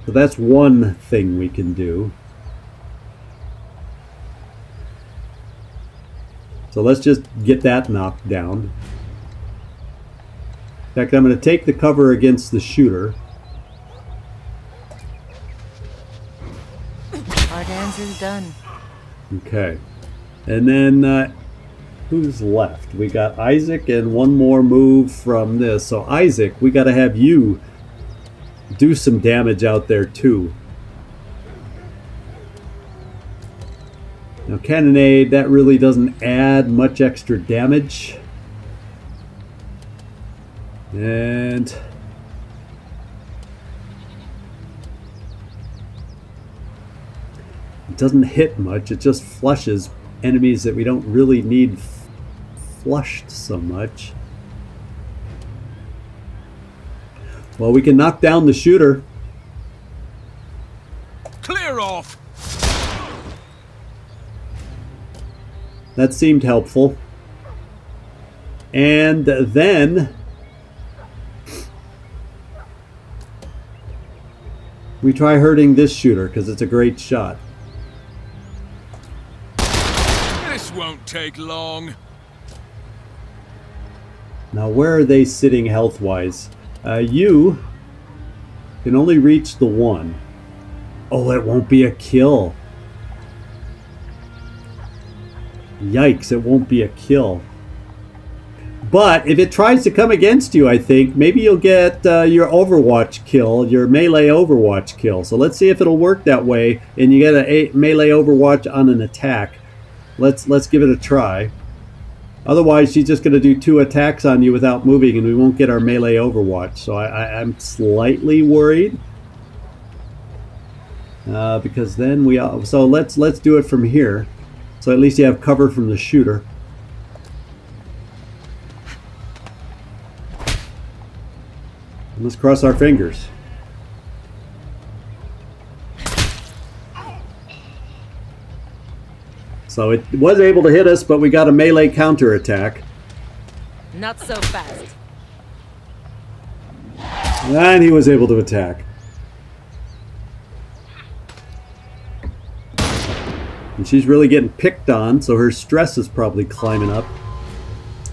So that's one thing we can do. So let's just get that knocked down. In fact, I'm going to take the cover against the shooter. Our dance is done. Okay. And then who's left? We got Isaac and one more move from this. So Isaac, we got to have you do some damage out there too. Now cannonade, that really doesn't add much extra damage. And it doesn't hit much, it just flushes enemies that we don't really need flushed so much. Well, we can knock down the shooter. Clear off! That seemed helpful. And then we try hurting this shooter because it's a great shot. This won't take long. Now, where are they sitting health-wise? You can only reach the one. Oh, it won't be a kill. Yikes, it won't be a kill. But if it tries to come against you, I think, maybe you'll get your Overwatch kill, your melee Overwatch kill. So let's see if it'll work that way, and you get a melee Overwatch on an attack. Let's give it a try. Otherwise, she's just going to do 2 attacks on you without moving, and we won't get our melee Overwatch. So I'm slightly worried. Because then so let's do it from here. So at least you have cover from the shooter. And let's cross our fingers. So it was able to hit us, but we got a melee counterattack. Not so fast. And he was able to attack. And she's really getting picked on, so her stress is probably climbing up.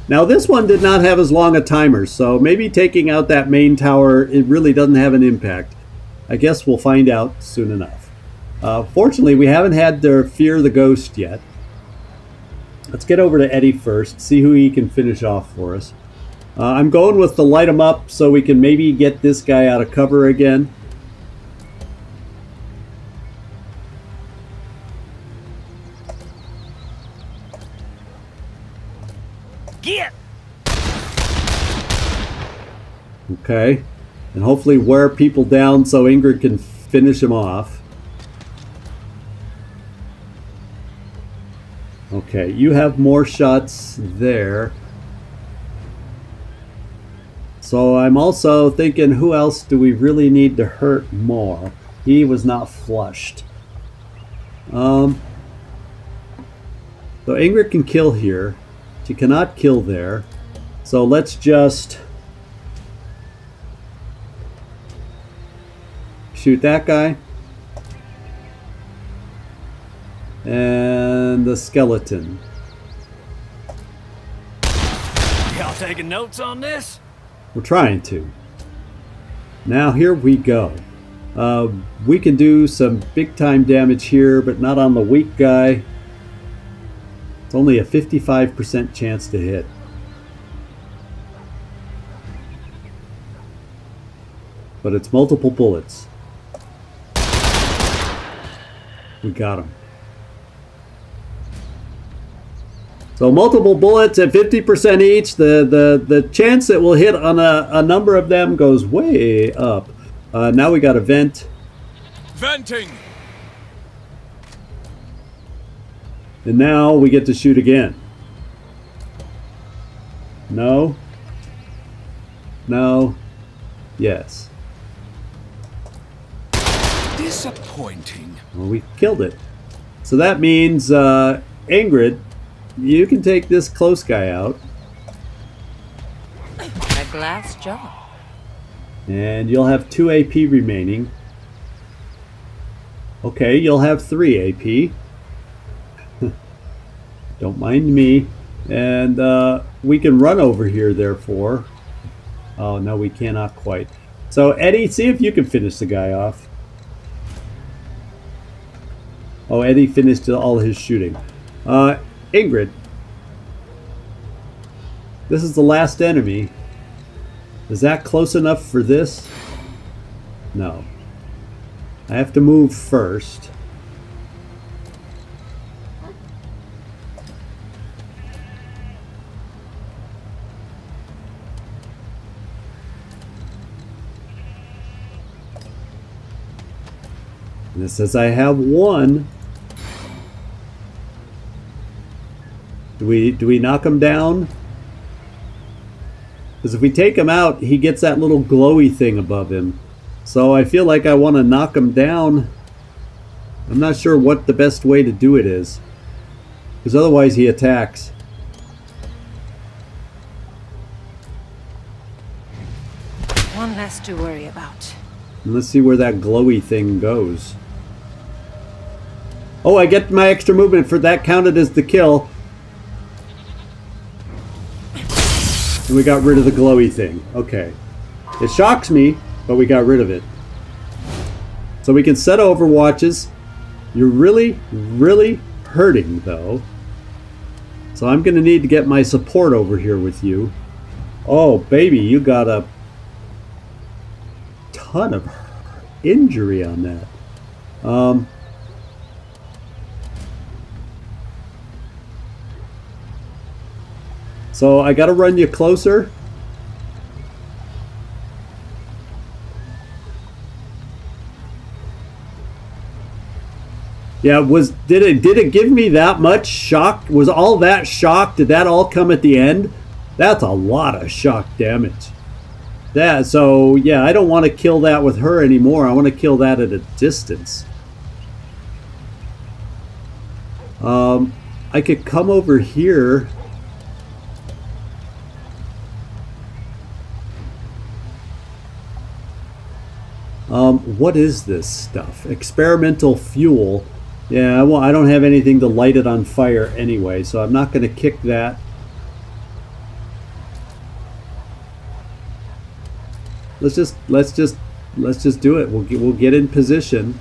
Now this one did not have as long a timer, so maybe taking out that main tower, it really doesn't have an impact. I guess we'll find out soon enough. Fortunately, we haven't had to fear the ghost yet. Let's get over to Eddie first, see who he can finish off for us. I'm going with the light him up so we can maybe get this guy out of cover again. Get! Okay. And hopefully wear people down so Ingrid can finish him off. Okay, you have more shots there. So I'm also thinking, who else do we really need to hurt more? He was not flushed. So Ingrid can kill here. She cannot kill there. So let's just shoot that guy. And the skeleton. Y'all taking notes on this? We're trying to. Now here we go. We can do some big time damage here, but not on the weak guy. It's only a 55% chance to hit. But it's multiple bullets. We got him. So multiple bullets at 50% each. The chance that we'll hit on a number of them goes way up. Now we got a vent. Venting! And now we get to shoot again. No. No. Yes. Disappointing. Well, we killed it. So that means, Ingrid, you can take this close guy out. A glass jaw. And you'll have 2 AP remaining. Okay, you'll have 3 AP. Don't mind me. And we can run over here, therefore. Oh, no, we cannot quite. So, Eddie, see if you can finish the guy off. Oh, Eddie finished all his shooting. Ingrid. This is the last enemy. Is that close enough for this? No. I have to move first. And it says I have 1. Do we knock him down? Because if we take him out, he gets that little glowy thing above him. So I feel like I want to knock him down. I'm not sure what the best way to do it is. Because otherwise he attacks. One less to worry about. And let's see where that glowy thing goes. Oh, I get my extra movement for that, counted as the kill. And we got rid of the glowy thing. Okay. It shocks me, but we got rid of it. So we can set overwatches. You're really, really hurting, though. So I'm going to need to get my support over here with you. Oh, baby, you got a ton of injury on that. So I got to run you closer. Yeah, did it give me that much shock? Was all that shock? Did that all come at the end? That's a lot of shock damage. So yeah, I don't want to kill that with her anymore. I want to kill that at a distance. I could come over here. What is this stuff? Experimental fuel. Yeah, I don't have anything to light it on fire anyway, so I'm not going to kick that. Let's just do it. We'll get in position.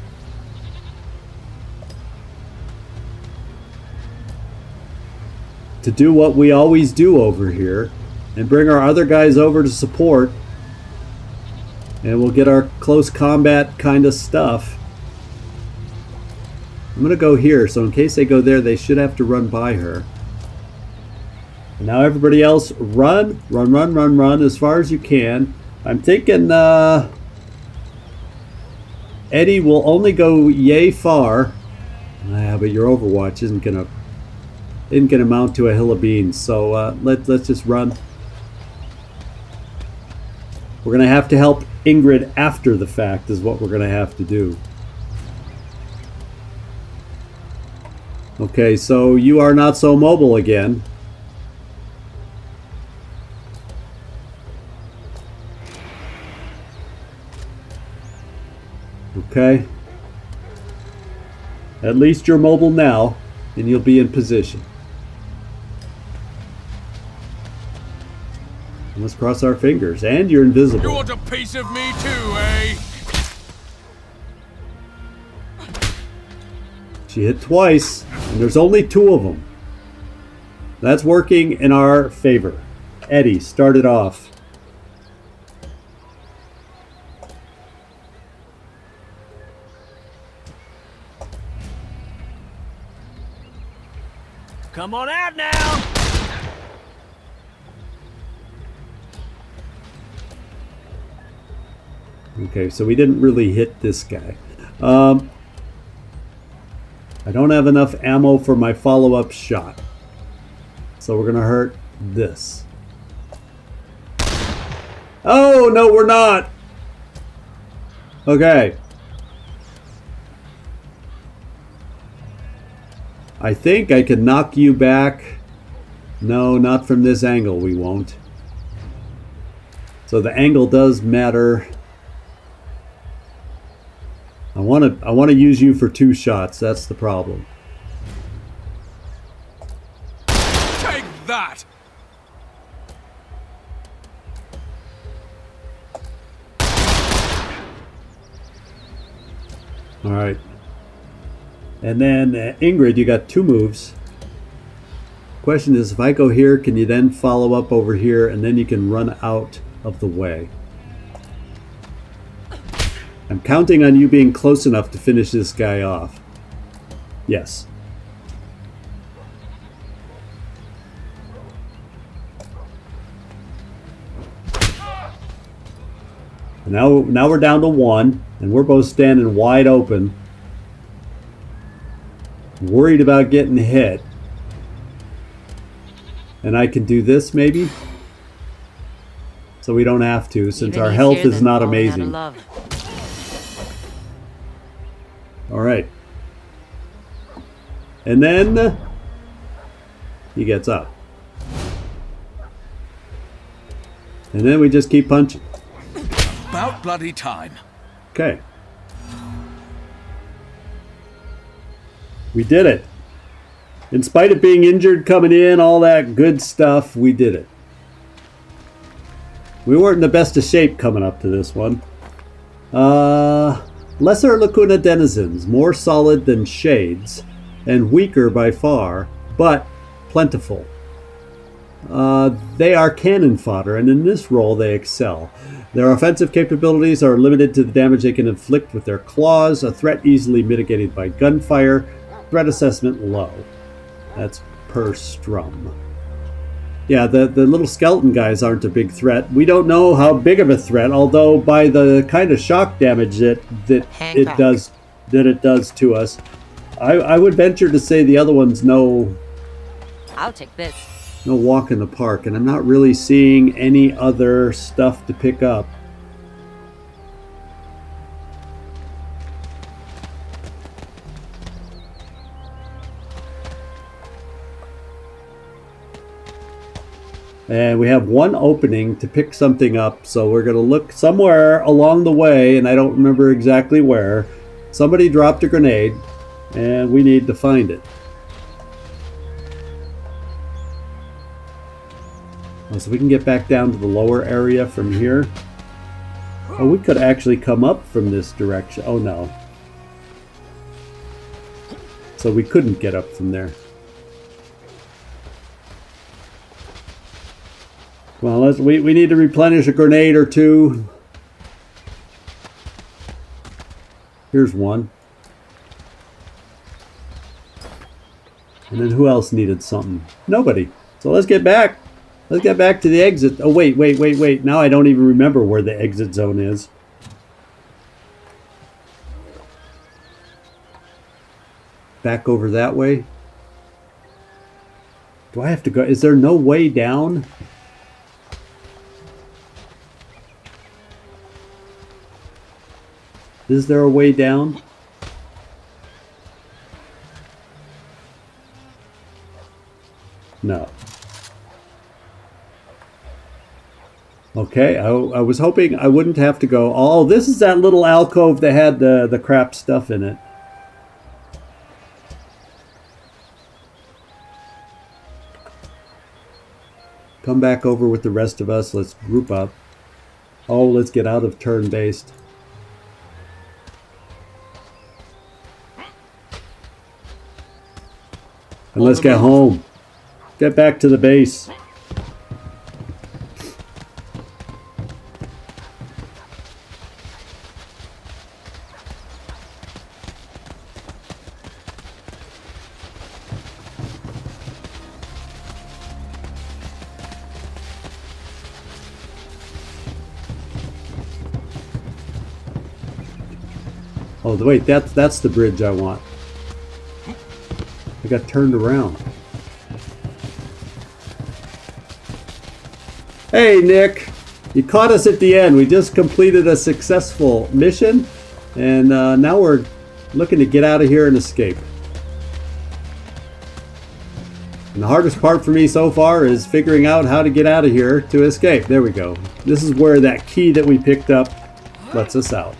To do what we always do over here, and bring our other guys over to support. And we'll get our close combat kind of stuff. I'm going to go here, so in case they go there, they should have to run by her. And now everybody else, run as far as you can. I'm thinking Eddie will only go yay far. But your Overwatch isn't going to isn't going to amount to a hill of beans. So let's just run. We're going to have to help Ingrid after the fact is what we're going to have to do. Okay, so you are not so mobile again. Okay. At least you're mobile now, and you'll be in position. Let's cross our fingers. And you're invisible. You want a piece of me too, eh? She hit twice, and there's only 2 of them. That's working in our favor. Eddie, start it off. Come on out now! Okay, so we didn't really hit this guy. I don't have enough ammo for my follow-up shot. So we're going to hurt this. Oh, no, we're not! Okay. I think I can knock you back. No, not from this angle, we won't. So the angle does matter. I want to use you for 2 shots. That's the problem. Take that! All right. And then Ingrid, you got 2 moves. Question is, if I go here, can you then follow up over here, and then you can run out of the way? I'm counting on you being close enough to finish this guy off. Yes. Now we're down to 1, and we're both standing wide open. Worried about getting hit. And I can do this maybe? So we don't have to, since Even our health easier is than not falling out of amazing. love. Alright. And then he gets up. And then we just keep punching. About bloody time. Okay. We did it. In spite of being injured coming in, all that good stuff, we did it. We weren't in the best of shape coming up to this one. Lesser Lacuna denizens, more solid than shades, and weaker by far, but plentiful. They are cannon fodder, and in this role they excel. Their offensive capabilities are limited to the damage they can inflict with their claws, a threat easily mitigated by gunfire, threat assessment low. That's per strum. Yeah, the little skeleton guys aren't a big threat. We don't know how big of a threat, although by the kind of shock damage that it does to us, I would venture to say the other one's no I'll take this. walk in the park, and I'm not really seeing any other stuff to pick up. And we have 1 opening to pick something up, so we're going to look somewhere along the way, and I don't remember exactly where. Somebody dropped a grenade, and we need to find it. Oh, so we can get back down to the lower area from here. Oh, we could actually come up from this direction. Oh, no. So we couldn't get up from there. Well, we need to replenish a grenade or 2. Here's 1. And then who else needed something? Nobody. So let's get back. Let's get back to the exit. Oh, wait. Now I don't even remember where the exit zone is. Back over that way. Do I have to go? Is there no way down? Is there a way down? No. Okay, I was hoping I wouldn't have to go. Oh, this is that little alcove that had the crap stuff in it. Come back over with the rest of us. Let's group up. Oh, let's get out of turn-based. And let's get home. Get back to the base. Oh, wait, that's the bridge I want. I got turned around. Hey, Nick. You caught us at the end. We just completed a successful mission, and now we're looking to get out of here and escape. And the hardest part for me so far is figuring out how to get out of here to escape. There we go. This is where that key that we picked up lets us out.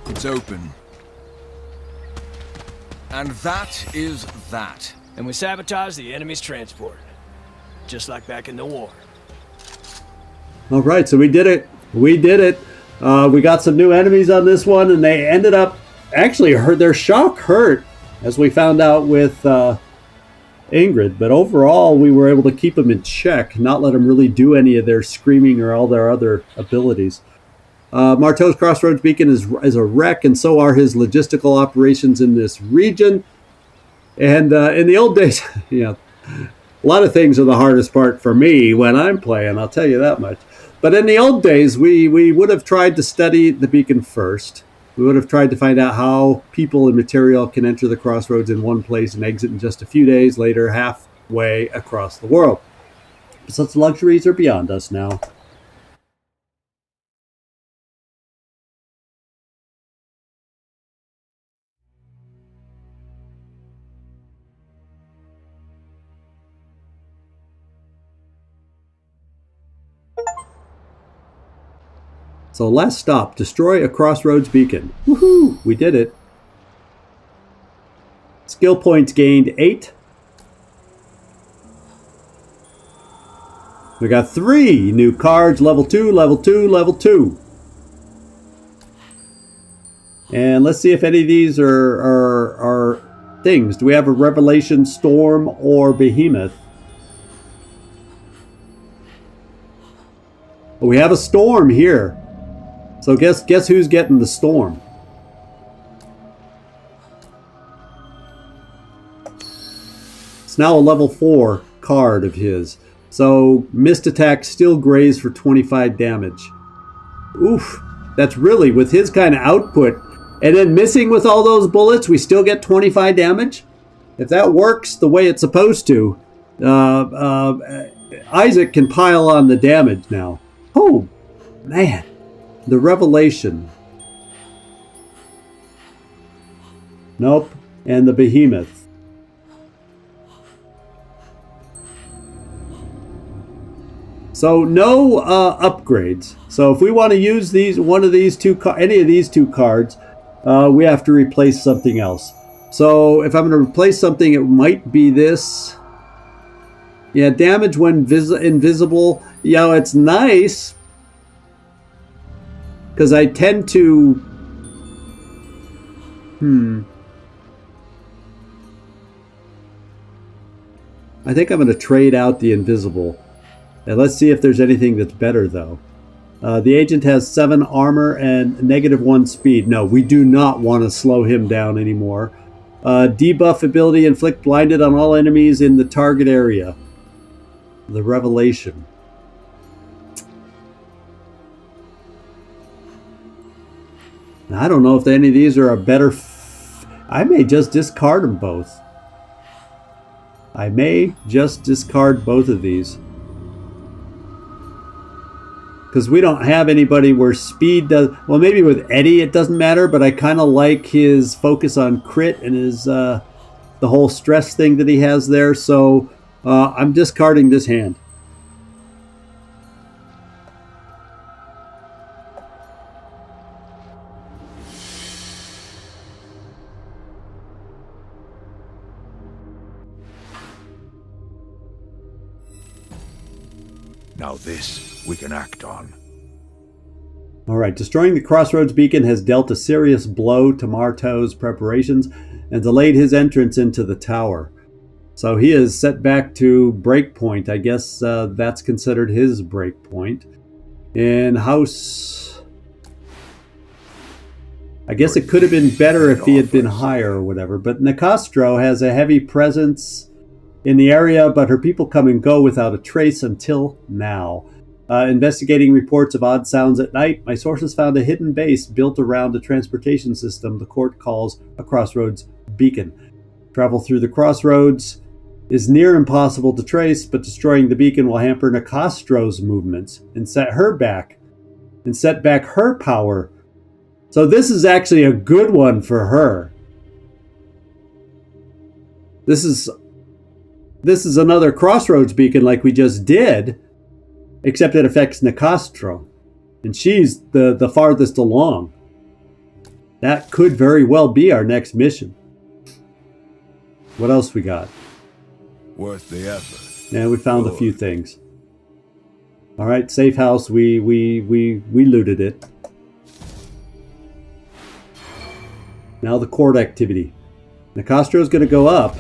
It's open. And that is that. And we sabotage the enemy's transport. Just like back in the war. All right, so we did it. We did it. We got some new enemies on this one, and they ended up actually hurt. Their shock hurt, as we found out with Ingrid. But overall, we were able to keep them in check, not let them really do any of their screaming or all their other abilities. Marteau's Crossroads Beacon is a wreck, and so are his logistical operations in this region. And in the old days, you know, a lot of things are the hardest part for me when I'm playing, I'll tell you that much. But in the old days, we would have tried to study the beacon first. We would have tried to find out how people and material can enter the crossroads in one place and exit in just a few days later, halfway across the world. But such luxuries are beyond us now. So last stop, destroy a crossroads beacon. Woohoo! We did it. Skill points gained 8. We got 3 new cards, level 2, level 2, level 2. And let's see if any of these are things. Do we have a Revelation, Storm, or Behemoth? Oh, we have a Storm here. So guess who's getting the Storm? It's now a level 4 card of his. So missed attack still graze for 25 damage. Oof. That's really, with his kind of output, and then missing with all those bullets, we still get 25 damage? If that works the way it's supposed to, Isaac can pile on the damage now. Oh, man. The Revelation. Nope. And the Behemoth. So no upgrades. So if we want to use any of these two cards, we have to replace something else. So if I'm going to replace something, it might be this. Yeah, damage when invisible. Yeah, it's nice. Because I tend to... I think I'm going to trade out the invisible. And let's see if there's anything that's better, though. The agent has 7 armor and -1 speed. No, we do not want to slow him down anymore. Debuff ability, inflict blinded on all enemies in the target area. The Revelation. I don't know if any of these are a better... I may just discard them both. I may just discard both of these. Because we don't have anybody where speed does... Well, maybe with Eddie it doesn't matter, but I kind of like his focus on crit and his the whole stress thing that he has there. So I'm discarding this hand. Now this we can act on. All right, destroying the Crossroads beacon has dealt a serious blow to Marteau's preparations and delayed his entrance into the tower. So he is set back to breakpoint. I guess that's considered his breakpoint. In house... I guess it could have been better if he had been higher or whatever, but Nicastro has a heavy presence in the area, but her people come and go without a trace until now. Investigating reports of odd sounds at night, my sources found a hidden base built around a transportation system the court calls a Crossroads beacon. Travel through the Crossroads is near impossible to trace, but destroying the beacon will hamper Nicastro's movements and set back her power. So this is actually a good one for her. This is another Crossroads beacon like we just did, except it affects Nicastro. And she's the farthest along. That could very well be our next mission. What else we got? Worth the effort. Yeah, we found a few things. All right, safe house. We looted it. Now the court activity. Nicastro is going to go up.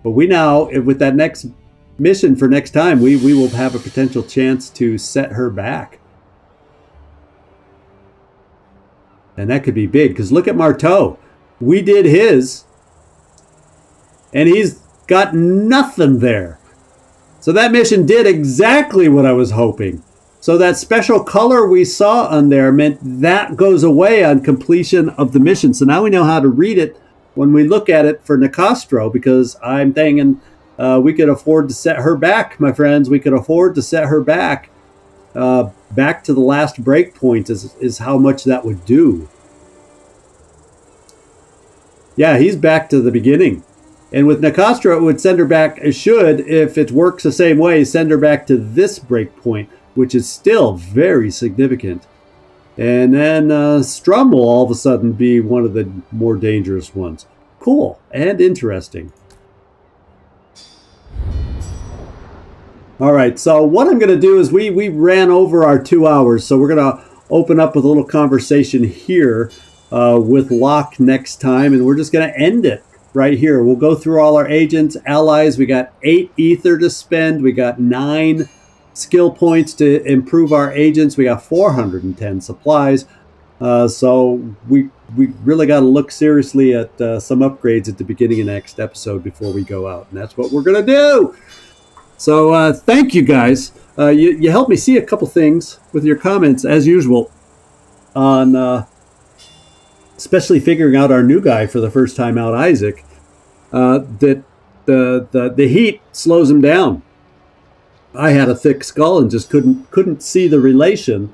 But we now, with that next mission for next time, we will have a potential chance to set her back. And that could be big, because look at Marteau. We did his, and he's got nothing there. So that mission did exactly what I was hoping. So that special color we saw on there meant that goes away on completion of the mission. So now we know how to read it when we look at it for Nicastro, because I'm thinking we could afford to set her back, my friends. We could afford to set her back. Back to the last break point is how much that would do. Yeah, he's back to the beginning. And with Nicastro, it would send her back, it should, if it works the same way, send her back to this break point, which is still very significant. And then Strum will all of a sudden be one of the more dangerous ones. Cool and interesting. All right, so what I'm going to do is we ran over our 2 hours, so we're going to open up with a little conversation here with Locke next time, and we're just going to end it right here. We'll go through all our agents, allies. We got 8 ether to spend. We got 9 skill points to improve our agents. We got 410 supplies. So we really got to look seriously at some upgrades at the beginning of next episode before we go out, and that's what we're going to do. So thank you guys. You helped me see a couple things with your comments as usual on especially figuring out our new guy for the first time out, Isaac, that the heat slows him down. I had a thick skull and just couldn't see the relation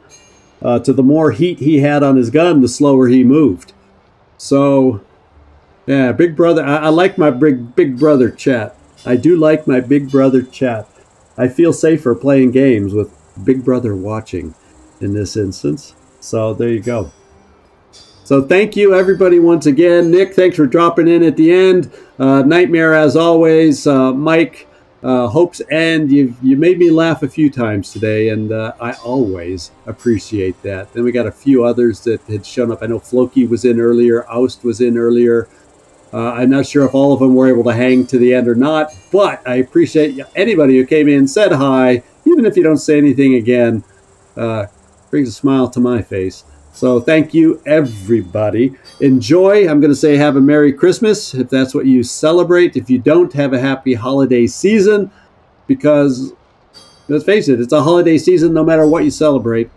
to the more heat he had on his gun, the slower he moved. So yeah, Big Brother, I like my big brother chat. I do like my Big Brother chat. I feel safer playing games with Big Brother watching in this instance. So there you go. So thank you, everybody, once again. Nick, thanks for dropping in at the end. Nightmare, as always. Mike, Hope's End. You made me laugh a few times today, and I always appreciate that. Then we got a few others that had shown up. I know Floki was in earlier. Oust was in earlier. I'm not sure if all of them were able to hang to the end or not, but I appreciate anybody who came in, said hi, even if you don't say anything again. Brings a smile to my face. So thank you, everybody. Enjoy. I'm going to say have a Merry Christmas, if that's what you celebrate. If you don't, have a happy holiday season, because, let's face it, it's a holiday season no matter what you celebrate.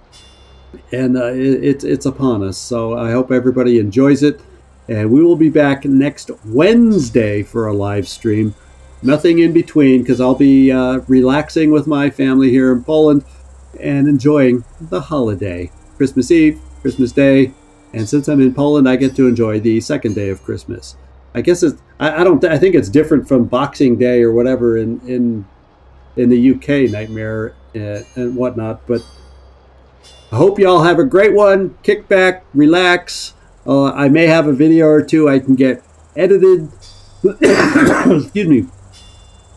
And it's upon us. So I hope everybody enjoys it. And we will be back next Wednesday for a live stream. Nothing in between, because I'll be relaxing with my family here in Poland and enjoying the holiday. Christmas Eve, Christmas Day, and since I'm in Poland, I get to enjoy the second day of Christmas. I guess I think it's different from Boxing Day or whatever in the UK, Nightmare and whatnot. But I hope you all have a great one. Kick back, relax. I may have a video or two I can get edited. Excuse me.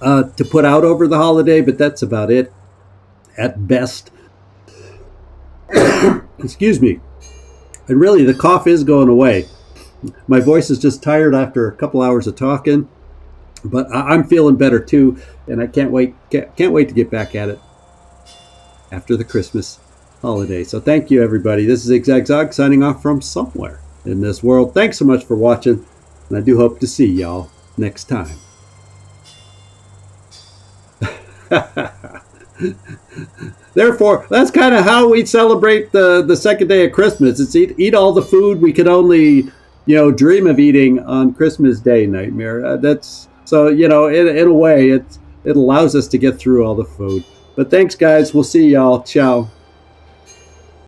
To put out over the holiday, but that's about it at best. Excuse me. And really, the cough is going away. My voice is just tired after a couple hours of talking, but I'm feeling better too, and I can't wait to get back at it after the Christmas holiday. So thank you, everybody. This is Zigzag signing off from somewhere in this world. Thanks so much for watching, and I do hope to see y'all next time. Therefore, that's kind of how we celebrate the second day of Christmas. It's eat all the food we could only, dream of eating on Christmas Day, Nightmare. That's so, in a way, it allows us to get through all the food. But thanks, guys. We'll see y'all. Ciao.